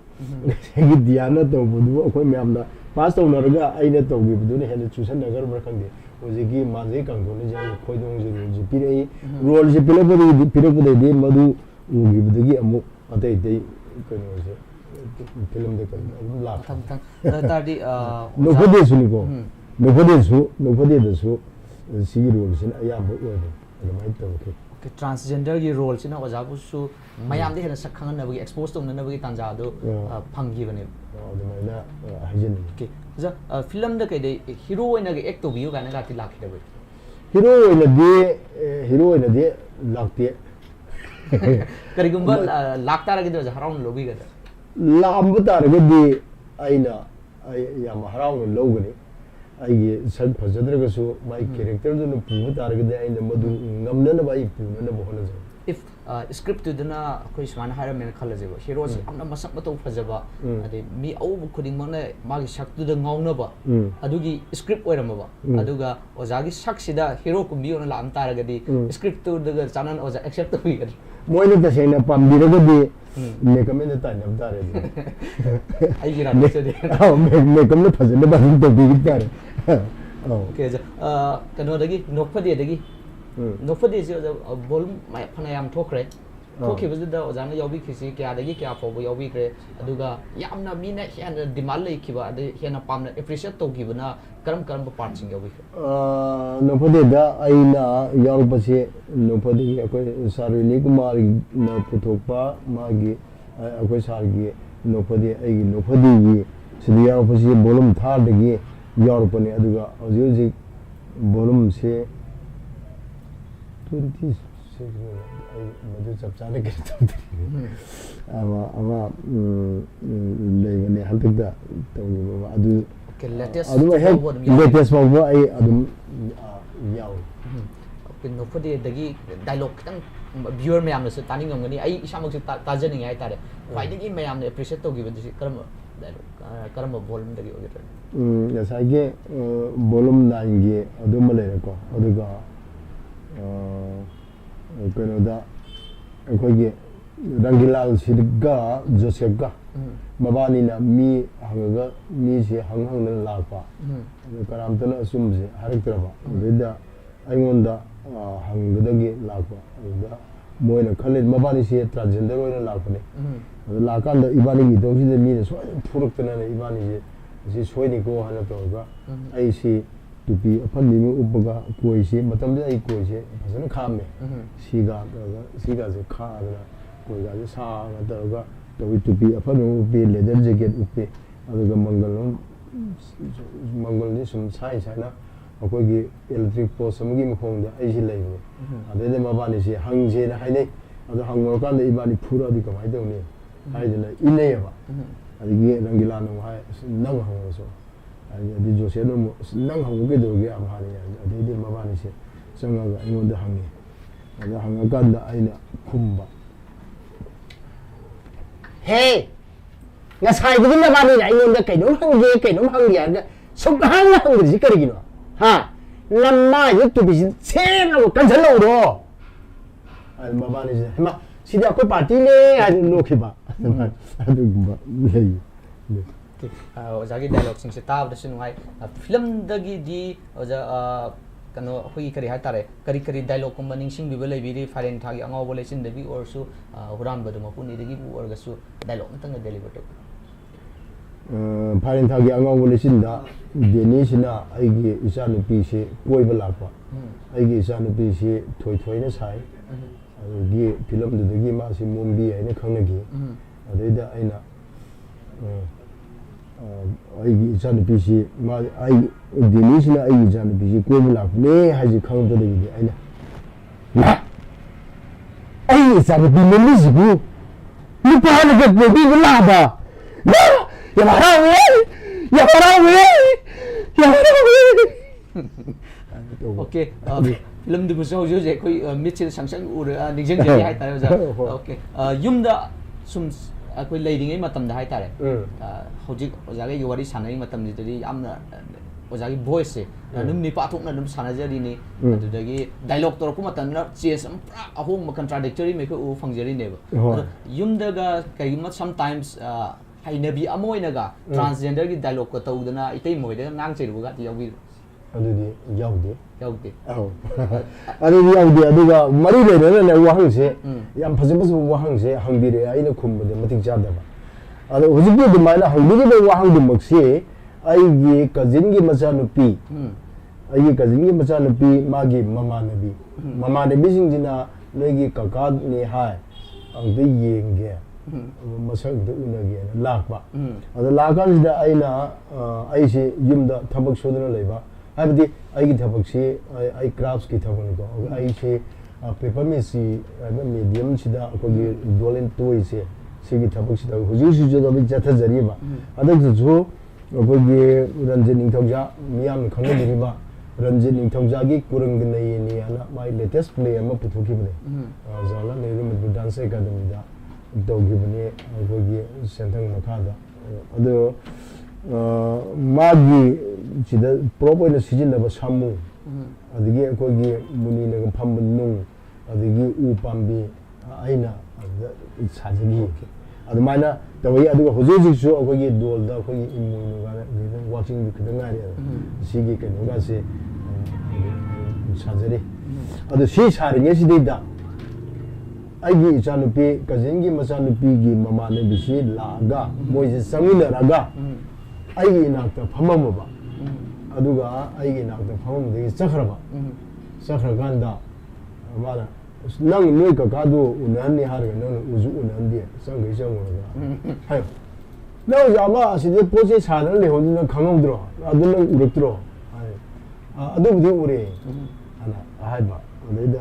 gi diana to budu akhoi myamna pass to naraga aina to gi budu ne hena chusan nagar bra khangde ojigi manje kangone ja khoidong ji pirei role ji pilabudi de madu ugi budagi amu atai dei kano je film de kan la thang tadi no phode suni ko no phode de su sigi role sin ayam bo oibe adamai to ke transgender gi role sina ojabu su mayam de hena sakhang na bagi expose to na bagi tanja do phanggi bane adamai na hajin ke ja film da kai de hero oina ge act to biu ga na ga ti lakhi de hero oina de lakte karigumba lakta ra ge do haraun lobi ga lambu taragadi aina yam haraun logani ai san phajadra su mai character du pu taragadi aina madu ngamna na bai pu na bohla ja if script to dana koi sman hara men khala je ba hero si amna masak mato phajaba ade mi au bu khuding mane magi sak tu da ngauna ba adugi script oirama ba aduga ojagi sak sida hero kumbi ona lam taragadi script to daga chanan oja accept to bi moina ta sena pambiragadi mekamena ta nam tare ai gira ne se de mekamna phajana ba to bi tare okay ja kano dagi nokphadi dagi nokphadi je volume mai phanayam thokre thokhi bajida ojana yawi khisi kya dagi kya fobo yawi kre aduga yamna mina hena demand lai khiba ade hena pamna appreciate to gibana karam part sing yawi nokphadi da aina yarupase nokphadi akoi sarvini kumar na puthokpa magi akoi sargi nokphadi ai nokphadi gi sidi yarupase volume 3 dagi yarupane aduga oji volume se 26 ai madu chapchane ke ama leibane haltda tawni baba adu ke latest babu ai adum yaw ke nokphadi dagi dialogue tang viewer mayam na su tani ngangani ai isamuk su tajani ngai tare khwai dagi mayam ne appreciate to gibe disi karam dialogue karam volume dagi oge yasage volume 9 ge adum le ko aduga kenoda akogi Rangilal Sidga Joseph ga mabani na mi hangaga mi se hanghang na lakpa karam tana asum se haraktraba beda aingonda hangdagi lakpa da moina khale mabani se transgender oina lakpane lakanda ibani gi dongsi de mi so phuruktana ibani je soini ko hana to ga ai si tupi apani mi upaga koi se matam de ai koi se phasana khame siga se kha da koi ga se sa na da ga to tupi apani upi leather jacket upi aduga mangal ni sum sai na ꯑꯩꯈꯣꯏꯒꯤ electric ꯄꯣꯁ ꯑꯃꯒꯤ ꯃꯈꯣꯡꯗ ꯑꯩꯁꯤ ꯂꯩꯕꯅꯦ ꯑꯗꯩꯗ ꯃꯕꯥꯅꯤꯁꯤ ꯍꯪꯁꯦꯅ ꯍꯥꯏꯅꯩ ꯑꯗꯣ ꯍꯪꯉꯨꯔꯀꯥꯟꯗ ꯏꯕꯥꯅꯤ ꯐꯨꯔꯛꯑꯗꯤ ꯀꯃꯥꯏꯅ ꯇꯧꯅꯤ ꯍꯥꯏꯗꯅ ꯏꯟꯅꯩꯌꯦꯕ ꯑꯗꯒꯤ ꯔꯪꯒꯤꯂꯥꯅ ꯑꯃꯨꯛ ꯍꯥꯏ ꯅꯪ ꯍꯪꯉꯁꯨ ꯑꯗꯩ ꯖꯣꯁꯦꯞꯅ ꯑꯃꯨꯛ ꯅꯪ ꯍꯪꯉꯨ ꯀꯩꯗꯧꯔꯒꯦ ꯑꯃ ꯍꯥꯏꯔꯦ ꯑꯗꯩꯗꯤ ꯃꯕꯥꯅꯤꯁꯦ ꯆꯪꯉꯒ ꯑꯩꯉꯣꯟꯗ ꯍꯪꯉꯤ ꯑꯗ ꯍꯪꯉꯀꯥꯟꯗ ꯑꯩꯅ ꯈꯨꯝꯕ ꯍꯦ ꯉꯁꯥꯏꯗꯒꯤ ꯅꯕꯥꯅꯤꯅ ꯑꯩꯉꯣꯟꯗ ꯀꯩꯅꯣꯝ ꯍꯪꯒꯦ ꯍꯥꯏꯔꯒ ꯁꯨꯛꯍꯪ ꯍꯪꯗ꯭ꯔꯤꯁꯤ ꯀꯔꯤꯒꯤꯅꯣ ꯍꯥ ꯅꯃꯥꯏꯗ ꯇꯨꯄꯤꯁꯤ ꯁꯦꯡꯅ ꯀꯟꯁꯤꯜꯍꯧꯔꯣ ꯃꯕꯥꯅꯤꯁꯦ ꯍꯩꯃꯥ ꯁꯤꯗꯤ ꯑꯩꯈꯣꯏ ꯄꯥꯔꯇꯤꯅꯦ ꯍꯥꯏꯗꯅ ꯅꯣꯛꯈꯤꯕ ꯑꯗꯨꯒꯨꯝꯕ ꯂꯩ ꯑꯣꯖꯥꯒꯤ ꯗꯥꯏꯂꯣꯒꯁꯤꯡꯁꯦ ꯇꯥꯕꯗꯁꯨ ꯅꯨꯡꯉꯥꯏ ꯐꯤꯂꯝꯗꯒꯤꯗꯤ ꯑꯣꯖꯥ ꯀꯩꯅꯣ ꯑꯩꯈꯣꯏꯒꯤ ꯀꯔꯤ ꯍꯥꯏꯇꯥꯔꯦ ꯀꯔꯤ ꯗꯥꯏꯂꯣꯒꯀꯨꯝꯕ ꯅꯤꯡꯁꯤꯡꯕꯤꯕ ꯂꯩꯕꯤꯔꯤ ꯐꯥꯏꯔꯦꯟ ꯊꯥꯒꯤ ꯑꯉꯥꯎꯕ ꯂꯩꯆꯤꯟꯗꯒꯤ ꯑꯣꯏꯔꯁꯨ ꯍꯨꯔꯥꯟꯕꯗꯨ ꯃꯄꯨꯅꯤꯗꯒꯤꯕꯨ ꯑꯣꯏꯔꯒꯁꯨ ꯗꯥꯏꯂꯣꯒ ꯑꯃꯇꯪꯒ ꯗꯦꯂꯤꯚꯔ ꯇꯧꯕꯤꯌꯨ ꯐꯥꯏꯔꯦꯟ ꯊꯥꯒꯤ ꯑꯉꯥꯎꯕ ꯂꯩꯆꯤꯟꯗ ꯗꯦꯅꯤꯁꯤꯅ ꯑꯩꯒꯤ ꯏꯆꯥꯅꯨꯄꯤꯁꯤ ꯀꯣꯏꯕ ꯂꯥꯛꯄ ꯑꯩꯒꯤ ꯏꯆꯥꯅꯨꯄꯤꯁꯤ ꯊꯣꯏꯅ ꯁꯥꯏ ꯑꯗꯒꯤ ꯐꯤꯂꯝꯗꯨꯗꯒꯤ ꯃꯥꯁꯤ ꯃꯣꯝꯕꯤ ꯍꯥꯏꯅ ꯈꯪꯅꯈꯤ ꯑꯗꯩꯗ ꯑꯩꯅ ꯑꯩꯒꯤ ꯏꯆꯥꯅꯨꯄꯤꯁꯤ ꯗꯦꯅꯤꯁꯤꯅ ꯑꯩꯒꯤ ꯏꯆꯥꯅꯨꯄꯤꯁꯤ ꯀꯣꯏꯕ ꯂꯥꯛꯄꯅꯦ ꯍꯥꯏꯁꯤ ꯈꯪꯕꯗꯒꯤꯗꯤ ꯑꯩꯅ ꯑꯩꯒꯤ ꯏꯆꯥꯅꯨꯄꯤ ꯃꯃꯤꯁꯤꯕꯨ ꯅꯨꯄꯥꯅꯒ ꯀꯣꯏꯕꯤꯕ ꯂꯥꯛꯑꯕ ꯌꯥꯝ ꯍꯔꯥꯎꯋꯦ ꯑꯣꯀꯦ ꯐꯤꯂꯝꯗꯨꯕꯨꯁꯨ ꯍꯧꯖꯤꯛ ꯑꯩꯈꯣꯏ ꯃꯤꯠꯁꯤꯗ ꯁꯪꯁꯪ ꯎꯔ ꯅꯤꯡꯁꯤꯡꯖꯔꯤ ꯍꯥꯏꯇꯥꯔꯦ ꯑꯣꯖꯥ ꯑꯣꯀꯦ ꯌꯨꯝꯗ ꯁꯨꯝ ꯑꯩꯈꯣꯏ ꯂꯩꯔꯤꯉꯩ ꯃꯇꯝꯗ ꯍꯥꯏꯇꯥꯔꯦ ꯍꯧꯖꯤꯛ ꯑꯣꯖꯥꯒ ꯋꯥꯔꯤ ꯁꯥꯟꯅꯔꯤ ꯃꯇꯝꯁꯤꯗꯗꯤ ꯌꯥꯝꯅ ꯑꯣꯖꯥꯒꯤ ꯚꯣꯏꯁꯁꯦ ꯑꯗꯨꯝ ꯅꯤꯄꯥ ꯊꯣꯛꯅ ꯑꯗꯨꯝ ꯁꯥꯟꯅꯖꯔꯤꯅꯤ ꯑꯗꯨꯗꯒꯤ ꯗꯥꯏꯂꯣꯛ ꯇꯧꯔꯛꯄ ꯃꯇꯝꯗ ꯆꯦꯁ ꯑꯃ ꯄꯨꯔꯥ ꯑꯍꯣꯡꯕ ꯀꯟꯇ꯭ꯔꯥꯗꯤꯛꯇꯔꯤ ꯑꯩꯈꯣꯏ ꯎꯕ ꯐꯪꯖꯔꯤꯅꯦꯕ ꯑꯗꯣ ꯌꯨꯝꯗꯒ ꯀꯩꯒꯨꯝꯕ ꯁꯝꯇꯥꯏꯝꯁ ꯍꯩꯅꯕꯤ ꯑꯃ ꯑꯣꯏꯅꯒ ꯇ꯭ꯔꯥꯟꯁꯖꯦꯟꯗꯔꯒꯤ ꯗꯥꯏꯂꯣꯛꯀ ꯇꯧꯗꯅ ꯏꯇꯩꯃꯣꯏꯗꯒ ꯉꯥꯡꯆꯩꯔꯨꯕꯒꯗꯤ ꯌꯥꯎꯕꯤꯔꯣ ꯑꯗꯨꯗꯤ ꯌꯥꯎꯗꯦ ꯑꯗꯨꯗꯤ ꯌꯥꯎꯗꯦ ꯑꯗꯨꯒ ꯃꯔꯤ ꯂꯩꯅꯅ ꯋꯥꯍꯪꯁꯦ ꯌꯥꯝ ꯐꯖ ꯐꯖꯕ ꯋꯥꯍꯪꯁꯦ ꯍꯪꯕꯤꯔꯛꯑꯦ ꯑꯩꯅ ꯈꯨꯝꯕꯗ ꯃꯇꯤꯛ ꯆꯥꯗꯕ ꯑꯗꯣ ꯍꯧꯖꯤꯛꯀꯤ ꯑꯗꯨꯃꯥꯏꯅ ꯍꯪꯕꯤꯔꯤꯕ ꯋꯥꯍꯪꯗꯨꯃꯛꯁꯤ ꯑꯩꯒꯤ ꯀꯖꯤꯟꯒꯤ ꯃꯆꯥꯅꯨꯄꯤ ꯃꯥꯒꯤ ꯃꯃꯥꯟꯅꯕꯤꯁꯤꯡꯁꯤꯅ ꯅꯣꯏꯒꯤ ꯀꯀꯥꯅꯦ ꯍꯥꯏ ꯑꯝꯇ ꯌꯦꯡꯒꯦ ꯃꯁꯛ ꯑꯝꯇ ꯎꯅꯒꯦꯅ ꯂꯥꯛꯄ ꯑꯗ ꯂꯥꯛꯑꯀꯥꯟꯁꯤꯗ ꯑꯩꯁꯤ ꯌꯨꯝꯗ ꯊꯕꯛ ꯁꯨꯗꯅ ꯂꯩꯕ ꯍꯥꯏꯕꯗꯤ ꯑꯩꯒꯤ ꯊꯕꯛꯁꯤ ꯑꯩ ꯀ꯭ꯔꯥꯐ꯭ꯠꯀꯤ ꯊꯕꯛꯅꯤꯀꯣ ꯑꯩꯁꯤ ꯄꯦꯄꯔ ꯃꯦꯆꯤ ꯍꯥꯏꯕ ꯃꯦꯗꯤꯌꯝꯁꯤꯗ ꯑꯩꯈꯣꯏꯒꯤ ꯗꯣꯜ ꯑꯦꯟ ꯇꯣꯏꯁꯦ ꯁꯤꯒꯤ ꯊꯕꯛꯁꯤꯗ ꯍꯧꯖꯤꯛꯁꯤꯁꯨ ꯑꯗꯨꯝ ꯆꯠꯊꯖꯔꯤꯕ ꯍꯟꯗꯛꯇꯁꯨ ꯑꯩꯈꯣꯏꯒꯤ ꯔꯟꯖꯤꯠ ꯅꯤꯡꯊꯧꯖꯥ ꯃꯤꯌꯥꯝꯅ ꯈꯪꯅꯕꯤꯔꯤꯕ ꯔꯟꯖꯤꯠ ꯅꯤꯡꯊꯧꯖꯥꯒꯤ ꯀꯨꯔꯪꯒꯅꯌꯦꯅꯤ ꯍꯥꯏꯅ ꯃꯥꯒꯤ ꯂꯦꯇꯦꯁ ꯄ꯭ꯂꯦ ꯑꯃ ꯄꯨꯊꯣꯛꯈꯤꯕꯅꯦ ꯖꯋꯥꯍꯔꯂꯥꯜ ꯅꯦꯍꯔꯨ ꯃꯅꯤꯄꯨꯔ ꯗꯥꯟꯁ ꯑꯦꯀꯥꯗꯃꯤꯗ ꯇꯧꯈꯤꯕꯅꯦ ꯑꯩꯈꯣꯏꯒꯤ ꯁꯦꯟꯊꯪ ꯃꯈꯥꯗ ꯑꯗꯣ ꯃꯥꯒꯤ ꯁꯤꯗ ꯄ꯭ꯔꯣꯞ ꯑꯣꯏꯅ ꯁꯤꯖꯤꯟꯅꯕ ꯁꯥꯃꯨ ꯑꯗꯒꯤ ꯑꯩꯈꯣꯏꯒꯤ ꯃꯨꯅꯤꯅꯒ ꯐꯝꯕ ꯅꯨꯡ ꯑꯗꯒꯤ ꯎ ꯄꯥꯝꯕꯤ ꯑꯩꯅ ꯑꯗꯨꯗ ꯁꯥꯖꯈꯤ ꯑꯗꯨꯃꯥꯏꯅ ꯇꯧꯋꯤ ꯑꯗꯨꯒ ꯍꯧꯖꯤꯛꯁꯨ ꯑꯩꯈꯣꯏꯒꯤ ꯗꯣꯜꯗ ꯑꯩꯈꯣꯏꯒꯤ ꯏꯃꯣꯏꯅꯨꯒꯥꯏꯅ ꯋꯥꯛꯆꯤꯡꯗꯨ ꯈꯤꯇꯪ ꯉꯥꯏꯔꯦ ꯁꯤꯒꯤ ꯀꯩꯅꯣꯒꯥꯁꯦ ꯁꯥꯖꯔꯤ ꯑꯗꯣ ꯁꯤ ꯁꯥꯔꯤꯉꯩꯁꯤꯗꯩꯗ ꯑꯩꯒꯤ ꯏꯆꯥꯅꯨꯄꯤ ꯀꯖꯤꯟꯒꯤ ꯃꯆꯥꯅꯨꯄꯤꯒꯤ ꯃꯃꯥꯟꯅꯕꯤꯁꯤ ꯂꯥꯛꯑꯒ ꯃꯣꯏꯁꯦ ꯆꯪꯃꯤꯟꯅꯔꯒ ꯑꯩꯒꯤ ꯏꯅꯥꯛꯇ ꯐꯝꯃꯝꯃꯕ ꯑꯗꯨꯒ ꯑꯩꯒꯤ ꯏꯅꯥꯛꯇ ꯐꯝꯃꯝꯕꯗꯒꯤ ꯆꯠꯈ꯭ꯔꯀꯥꯟꯗ ꯃꯥꯅ ꯅꯪ ꯅꯣꯏ ꯀꯀꯥꯗꯨ ꯎꯅꯍꯟꯅꯤ ꯍꯥꯏꯔꯒ ꯅꯪꯅ ꯎꯁꯨ ꯎꯅꯍꯟꯗꯦ ꯆꯪꯉꯨꯔꯒ ꯍꯥꯏꯌꯣ ꯅꯪ ꯑꯣꯖꯥ ꯑꯃ ꯑꯁꯤꯗ ꯄꯣꯠ ꯆꯩ ꯁꯥꯗꯅ ꯂꯩꯍꯧꯗꯨꯅ ꯈꯪꯍꯧꯗ꯭ꯔꯣ ꯑꯗꯨ ꯅꯪ ꯎꯔꯛꯇ꯭ꯔꯣ ꯑꯗꯨꯕꯨꯗꯤ ꯎꯔꯦ ꯑꯅ ꯍꯥꯏꯕ ꯑꯗꯩꯗ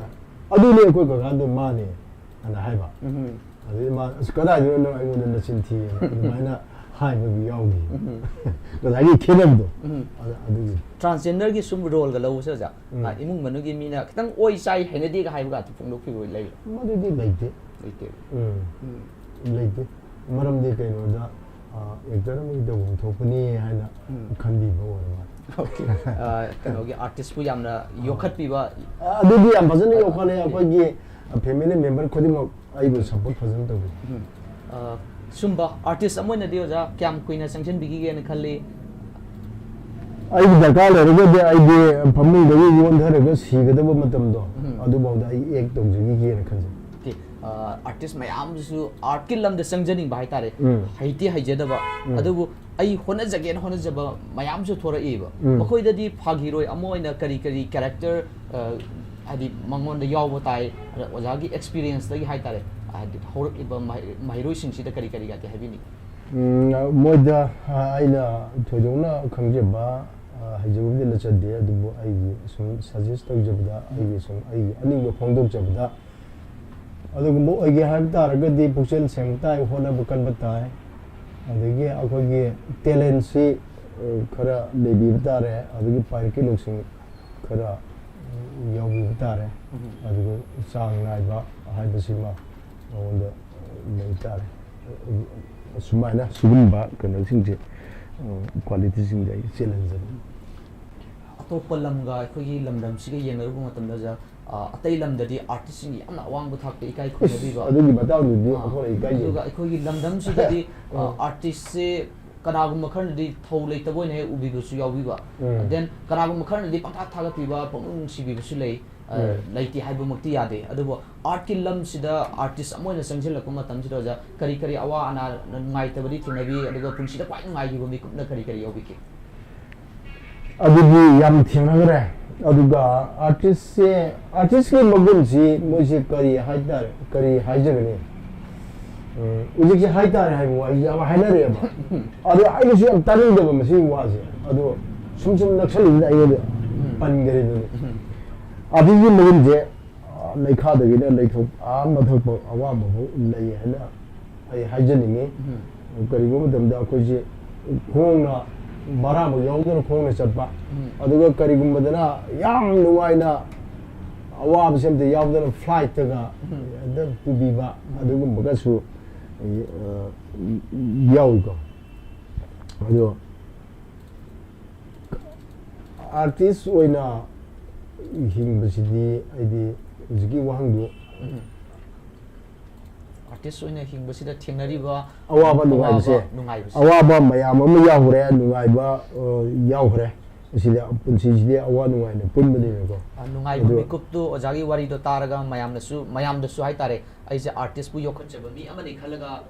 ꯑꯗꯨꯅꯦ ꯑꯩꯈꯣꯏ ꯀꯀꯥꯗꯣ ꯃꯥꯅꯦ ꯑꯅ ꯍꯥꯏꯕ ꯑꯗꯩ ꯃꯥ ꯑꯁ ꯀꯗꯥꯏꯗꯅꯣ ꯅꯪ ꯑꯩꯉꯣꯟꯗ ꯅꯆꯤꯟ ꯊꯤꯌꯦꯅ ꯑꯗꯨꯃꯥꯏꯅ ꯍꯥꯏꯕꯒꯤ ꯌꯥꯎꯈꯤ ꯉꯁꯥꯏꯒꯤ ꯈꯦꯠꯅꯕꯗꯣ ꯑꯗꯨꯒꯤ ꯇ꯭ꯔꯥꯟꯁꯖꯦꯟꯗꯔꯒꯤ ꯁꯨꯝ ꯔꯣꯜꯒ ꯂꯧꯕꯁꯦ ꯑꯣꯖꯥ ꯏꯃꯨꯡ ꯃꯅꯨꯡꯒꯤ ꯃꯤꯅ ꯈꯤꯇꯪ ꯑꯣꯏ ꯆꯥꯏ ꯍꯩꯅꯗꯦꯒ ꯍꯥꯏꯕꯒ ꯐꯣꯡꯗꯣꯛꯄꯤꯕ ꯂꯩꯕ꯭ꯔꯥ ꯃꯗꯨꯗꯤ ꯂꯩꯇꯦ ꯂꯩꯇꯦ ꯃꯔꯝꯗꯤ ꯀꯩꯅꯣꯗ ꯑꯦꯛꯇꯔ ꯑꯃꯒꯤ ꯇꯧꯐꯝ ꯊꯣꯛꯄꯅꯤ ꯍꯥꯏꯅ ꯈꯟꯕꯤꯕ ꯑꯣꯏꯔ ꯃꯥꯜꯂꯦ ꯀꯩꯅꯣꯒꯤ ꯑꯥꯔꯇꯤꯁꯄꯨ ꯌꯥꯝꯅ ꯌꯣꯛꯈꯠꯄꯤꯕ ꯑꯗꯨꯗꯤ ꯌꯥꯝ ꯐꯖꯅ ꯌꯣꯛꯈꯠꯂꯦ ꯑꯩꯈꯣꯏꯒꯤ ꯐꯦꯃꯤꯂꯤ ꯃꯦꯝꯕꯔ ꯈꯨꯗꯤꯡꯃꯛ ꯑꯩꯕꯨ ꯁꯞꯄꯣꯔꯠ ꯐꯖꯅ ꯇꯧꯕꯤ ꯁꯨꯝꯕ ꯑꯥꯔꯇꯤꯁ ꯑꯃ ꯑꯣꯏꯅꯗꯤ ꯑꯣꯖꯥ ꯀꯌꯥꯝ ꯀꯨꯏꯅ ꯆꯪꯁꯤꯟꯕꯤꯈꯤꯒꯦꯅ ꯈꯜꯂꯤ ꯑꯩꯒꯤ ꯗꯔꯀꯥꯔ ꯂꯩꯔꯒꯗꯤ ꯑꯩꯗꯤ ꯐꯃꯨꯡꯗꯒꯤ ꯌꯣꯟꯊꯔꯒ ꯁꯤꯒꯗꯕ ꯃꯇꯝꯗꯣ ꯑꯗꯨꯐꯥꯎꯗ ꯑꯩ ꯑꯦꯛ ꯇꯧꯖꯈꯤꯒꯦꯅ ꯈꯟꯖꯩ ꯑꯥꯔꯇꯤꯁ ꯃꯌꯥꯝꯁꯨ ꯑꯥꯔꯠꯀꯤ ꯂꯝꯗ ꯆꯪꯖꯅꯤꯡꯕ ꯍꯥꯏꯇꯥꯔꯦ ꯍꯩꯇꯤ ꯍꯩꯖꯗꯕ ꯑꯗꯨꯕꯨ ꯑꯩ ꯍꯣꯠꯅꯖꯒꯦꯅ ꯍꯣꯠꯅꯖꯕ ꯃꯌꯥꯝꯁꯨ ꯊꯣꯔꯛꯏꯕ ꯃꯈꯣꯏꯗꯗꯤ ꯐꯥꯒꯤꯔꯣꯏ ꯑꯃ ꯑꯣꯏꯅ ꯀꯔꯤ ꯀꯦꯔꯦꯛꯇꯔ ꯍꯥꯏꯗꯤ ꯃꯉꯣꯟꯗ ꯌꯥꯎꯕ ꯇꯥꯏ ꯑꯣꯖꯥꯒꯤ ꯑꯦꯛꯁꯄꯤꯔꯤꯌꯦꯟꯁꯇꯒꯤ ꯍꯥꯏꯇꯥꯔꯦ ꯍꯥꯏꯗꯤ ꯍꯧꯔꯛꯂꯤꯕ ꯃꯍꯩꯔꯣꯏꯁꯤꯡꯁꯤꯗ ꯀꯔꯤꯒꯗꯤ ꯍꯥꯏꯕꯤꯅꯤꯡꯉꯤ ꯃꯣꯏꯗ ꯑꯩꯅ ꯊꯣꯏꯗꯣꯛꯅ ꯈꯪꯖꯕ ꯍꯩꯖꯕꯕꯨꯗꯤ ꯅꯠꯆꯗꯦ ꯑꯗꯨꯕꯨ ꯑꯩꯒꯤ ꯁꯨꯝ ꯁꯖꯦꯁ ꯇꯧꯖꯕꯗ ꯑꯩꯒꯤ ꯁꯨꯝ ꯑꯩꯒꯤ ꯑꯅꯤꯡꯕ ꯐꯣꯡꯗꯣꯛꯆꯕꯗ ꯑꯗꯨꯒꯨꯝꯕ ꯑꯣꯏꯒꯦ ꯍꯥꯏꯕ ꯇꯥꯔꯒꯗꯤ ꯄꯨꯛꯆꯦꯜ ꯁꯦꯡꯕ ꯇꯥꯏ ꯍꯣꯠꯅꯕ ꯀꯟꯕ ꯇꯥꯏ ꯑꯗꯒꯤ ꯑꯩꯈꯣꯏꯒꯤ ꯇꯦꯂꯦꯟꯁꯤ ꯈꯔ ꯂꯩꯕꯤꯕ ꯇꯥꯔꯦ ꯑꯗꯒꯤ ꯄꯥꯏꯔꯛꯀꯤ ꯂꯧꯁꯤꯡ ꯈꯔ ꯌꯥꯎꯕꯤꯕ ꯇꯥꯔꯦ ꯑꯗꯨꯒ ꯆꯥꯡ ꯅꯥꯏꯕ ꯍꯥꯏꯕꯁꯤꯃ ꯃꯉꯣꯟꯗ ꯂꯩ ꯇꯥꯔꯦ ꯁꯨꯃꯥꯏꯅ ꯁꯤꯒꯨꯝꯕ ꯀꯩꯅꯣꯁꯤꯡꯁꯦ ꯀ꯭ꯋꯥꯂꯤꯇꯤꯁꯤꯡꯁꯦ ꯑꯩ ꯆꯦꯜꯍꯟꯖꯅꯤ ꯑꯇꯣꯞꯄ ꯂꯝꯒ ꯑꯩꯈꯣꯏꯒꯤ ꯂꯝꯗꯝꯁꯤꯒ ꯌꯦꯡꯅꯔꯨꯕ ꯃꯇꯝꯗ ꯑꯇꯩ ꯂꯝꯗꯗꯤ ꯑꯥꯔꯇꯤꯁꯁꯤꯡꯒꯤ ꯌꯥꯝꯅ ꯑꯋꯥꯡꯕ ꯊꯥꯛꯇ ꯏꯀꯥꯏ ꯈꯨꯝꯅꯕꯤꯕ ꯑꯗꯨꯒꯤ ꯃꯇꯥꯡꯗꯨꯗꯤ ꯑꯩꯈꯣꯏꯅ ꯏꯀꯥꯏꯖꯩ ꯑꯗꯨꯒ ꯑꯩꯈꯣꯏꯒꯤ ꯂꯝꯗꯝꯁꯤꯗꯗꯤ ꯑꯥꯔꯇꯤꯁꯁꯦ ꯀꯅꯥꯒꯨꯝꯕ ꯈꯔꯅꯗꯤ ꯊꯧ ꯂꯩꯇꯕ ꯑꯣꯏꯅ ꯍꯦꯛ ꯎꯕꯤꯕꯁꯨ ꯌꯥꯎꯕꯤꯕ ꯗꯦꯟ ꯀꯅꯥꯒꯨꯝꯕ ꯈꯔꯅꯗꯤ ꯄꯪꯊꯥ ꯊꯥꯒꯠꯄꯤꯕ ꯄꯪꯅꯨꯡ ꯅꯨꯡꯁꯤꯕꯤꯕꯁꯨ ꯂꯩ ꯂꯩꯇꯦ ꯍꯥꯏꯕꯃꯛꯇꯤ ꯌꯥꯗꯦ ꯑꯗꯨꯕꯨ ꯑꯥꯔꯠꯀꯤ ꯂꯝꯁꯤꯗ ꯑꯥꯔꯇꯤꯁ ꯑꯃ ꯑꯣꯏꯅ ꯆꯪꯁꯤꯜꯂꯛꯄ ꯃꯇꯝꯁꯤꯗ ꯑꯣꯖꯥ ꯀꯔꯤ ꯀꯔꯤ ꯑꯋꯥ ꯑꯅꯥ ꯅꯨꯡꯉꯥꯏꯇꯕꯗꯤ ꯊꯦꯡꯅꯕꯤ ꯑꯗꯨꯒ ꯄꯨꯟꯁꯤꯗ ꯈ꯭ꯋꯥꯏ ꯅꯨꯡꯉꯥꯏꯈꯤꯕ ꯃꯤꯀꯨꯞꯅ ꯀꯔꯤ ꯀꯔꯤ ꯌꯥꯎꯕꯤꯒꯦ ꯑꯗꯨꯗꯤ ꯌꯥꯝ ꯊꯦꯡꯅꯈ꯭ꯔꯦ ꯑꯗꯨꯒ ꯑꯥꯔꯇꯤꯁꯀꯤ ꯃꯒꯨꯟꯁꯤ ꯃꯣꯏꯁꯤ ꯀꯔꯤ ꯍꯥꯏꯇꯥꯔꯦ ꯀꯔꯤ ꯍꯥꯏꯖꯒꯅꯤ ꯍꯧꯖꯤꯛꯁꯤ ꯍꯥꯏꯇꯥꯔꯦ ꯍꯥꯏꯕ ꯋꯥꯁꯤ ꯌꯥꯝ ꯍꯥꯏꯅꯔꯦꯕ ꯑꯗꯣ ꯑꯩꯅꯁꯨ ꯌꯥꯝ ꯇꯥꯅꯤꯡꯗꯕ ꯃꯁꯤꯒꯤ ꯋꯥꯁꯦ ꯑꯗꯣ ꯁꯨꯝ ꯅꯛꯁꯜꯂꯤꯁꯤꯅ ꯑꯩꯉꯣꯟꯗ ꯄꯟꯈꯔꯦꯗꯨꯅꯤ ꯑꯥꯔꯇꯤꯁꯀꯤ ꯃꯒꯨꯟꯁꯦ ꯂꯩꯈꯥꯗꯒꯤꯅ ꯂꯩꯊꯣꯛ ꯃꯊꯛꯄ ꯑꯋꯥꯡꯕꯐꯥꯎ ꯂꯩ ꯍꯥꯏꯅ ꯑꯩ ꯍꯥꯏꯖꯅꯤꯡꯉꯤ ꯀꯔꯤꯒꯨꯝꯕ ꯃꯇꯝꯗ ꯑꯩꯈꯣꯏꯁꯦ ꯈꯣꯡꯅ ꯕꯔꯥꯃꯨꯛ ꯌꯥꯎꯗꯅ ꯈꯣꯡꯅ ꯆꯠꯄ ꯑꯗꯨꯒ ꯀꯔꯤꯒꯨꯝꯕꯗꯅ ꯌꯥꯝ ꯅꯨꯡꯉꯥꯏꯅ ꯑꯋꯥꯕꯁꯤ ꯑꯝꯇ ꯌꯥꯎꯗꯅ ꯐ꯭ꯂꯥꯏꯠꯇꯒ ꯄꯨꯕꯤꯕ ꯑꯗꯨꯒꯨꯝꯕꯒꯁꯨ ꯌꯥꯎꯏꯀꯣ ꯑꯗꯣ ꯑꯥꯔꯇꯤꯁ ꯑꯣꯏꯅ ꯍꯤꯡꯕꯁꯤꯗꯤ ꯑꯩꯗꯤ ꯍꯧꯖꯤꯛꯀꯤ ꯋꯥꯍꯪꯗꯨ ꯑꯥꯔꯇꯤꯁ ꯑꯣꯏꯅ ꯍꯤꯡꯕꯁꯤꯗ ꯊꯦꯡꯅꯔꯤꯕ ꯑꯋꯥꯕ ꯅꯨꯡꯉꯥꯏꯕꯁꯦ ꯑꯋꯥꯕ ꯃꯌꯥꯝ ꯑꯃ ꯌꯥꯎꯈ꯭ꯔꯦ ꯅꯨꯡꯉꯥꯏꯕ ꯌꯥꯎꯈ꯭ꯔꯦ ꯁꯤꯗ ꯄꯨꯟꯁꯤꯁꯤꯗꯤ ꯑꯋꯥ ꯅꯨꯡꯉꯥꯏꯅ ꯄꯨꯟꯕꯅꯤꯅꯀꯣ ꯅꯨꯡꯉꯥꯏꯕ ꯃꯤꯀꯨꯞꯇꯨ ꯑꯣꯖꯥꯒꯤ ꯋꯥꯔꯤꯗꯣ ꯇꯥꯔꯒ ꯃꯌꯥꯝꯗꯁꯨ ꯍꯥꯏꯇꯥꯔꯦ ꯑꯩꯁꯦ ꯑꯥꯔꯇꯤꯁꯄꯨ ꯌꯣꯛꯈꯠꯆꯕ ꯃꯤ ꯑꯃꯅꯤ ꯈꯜꯂꯒ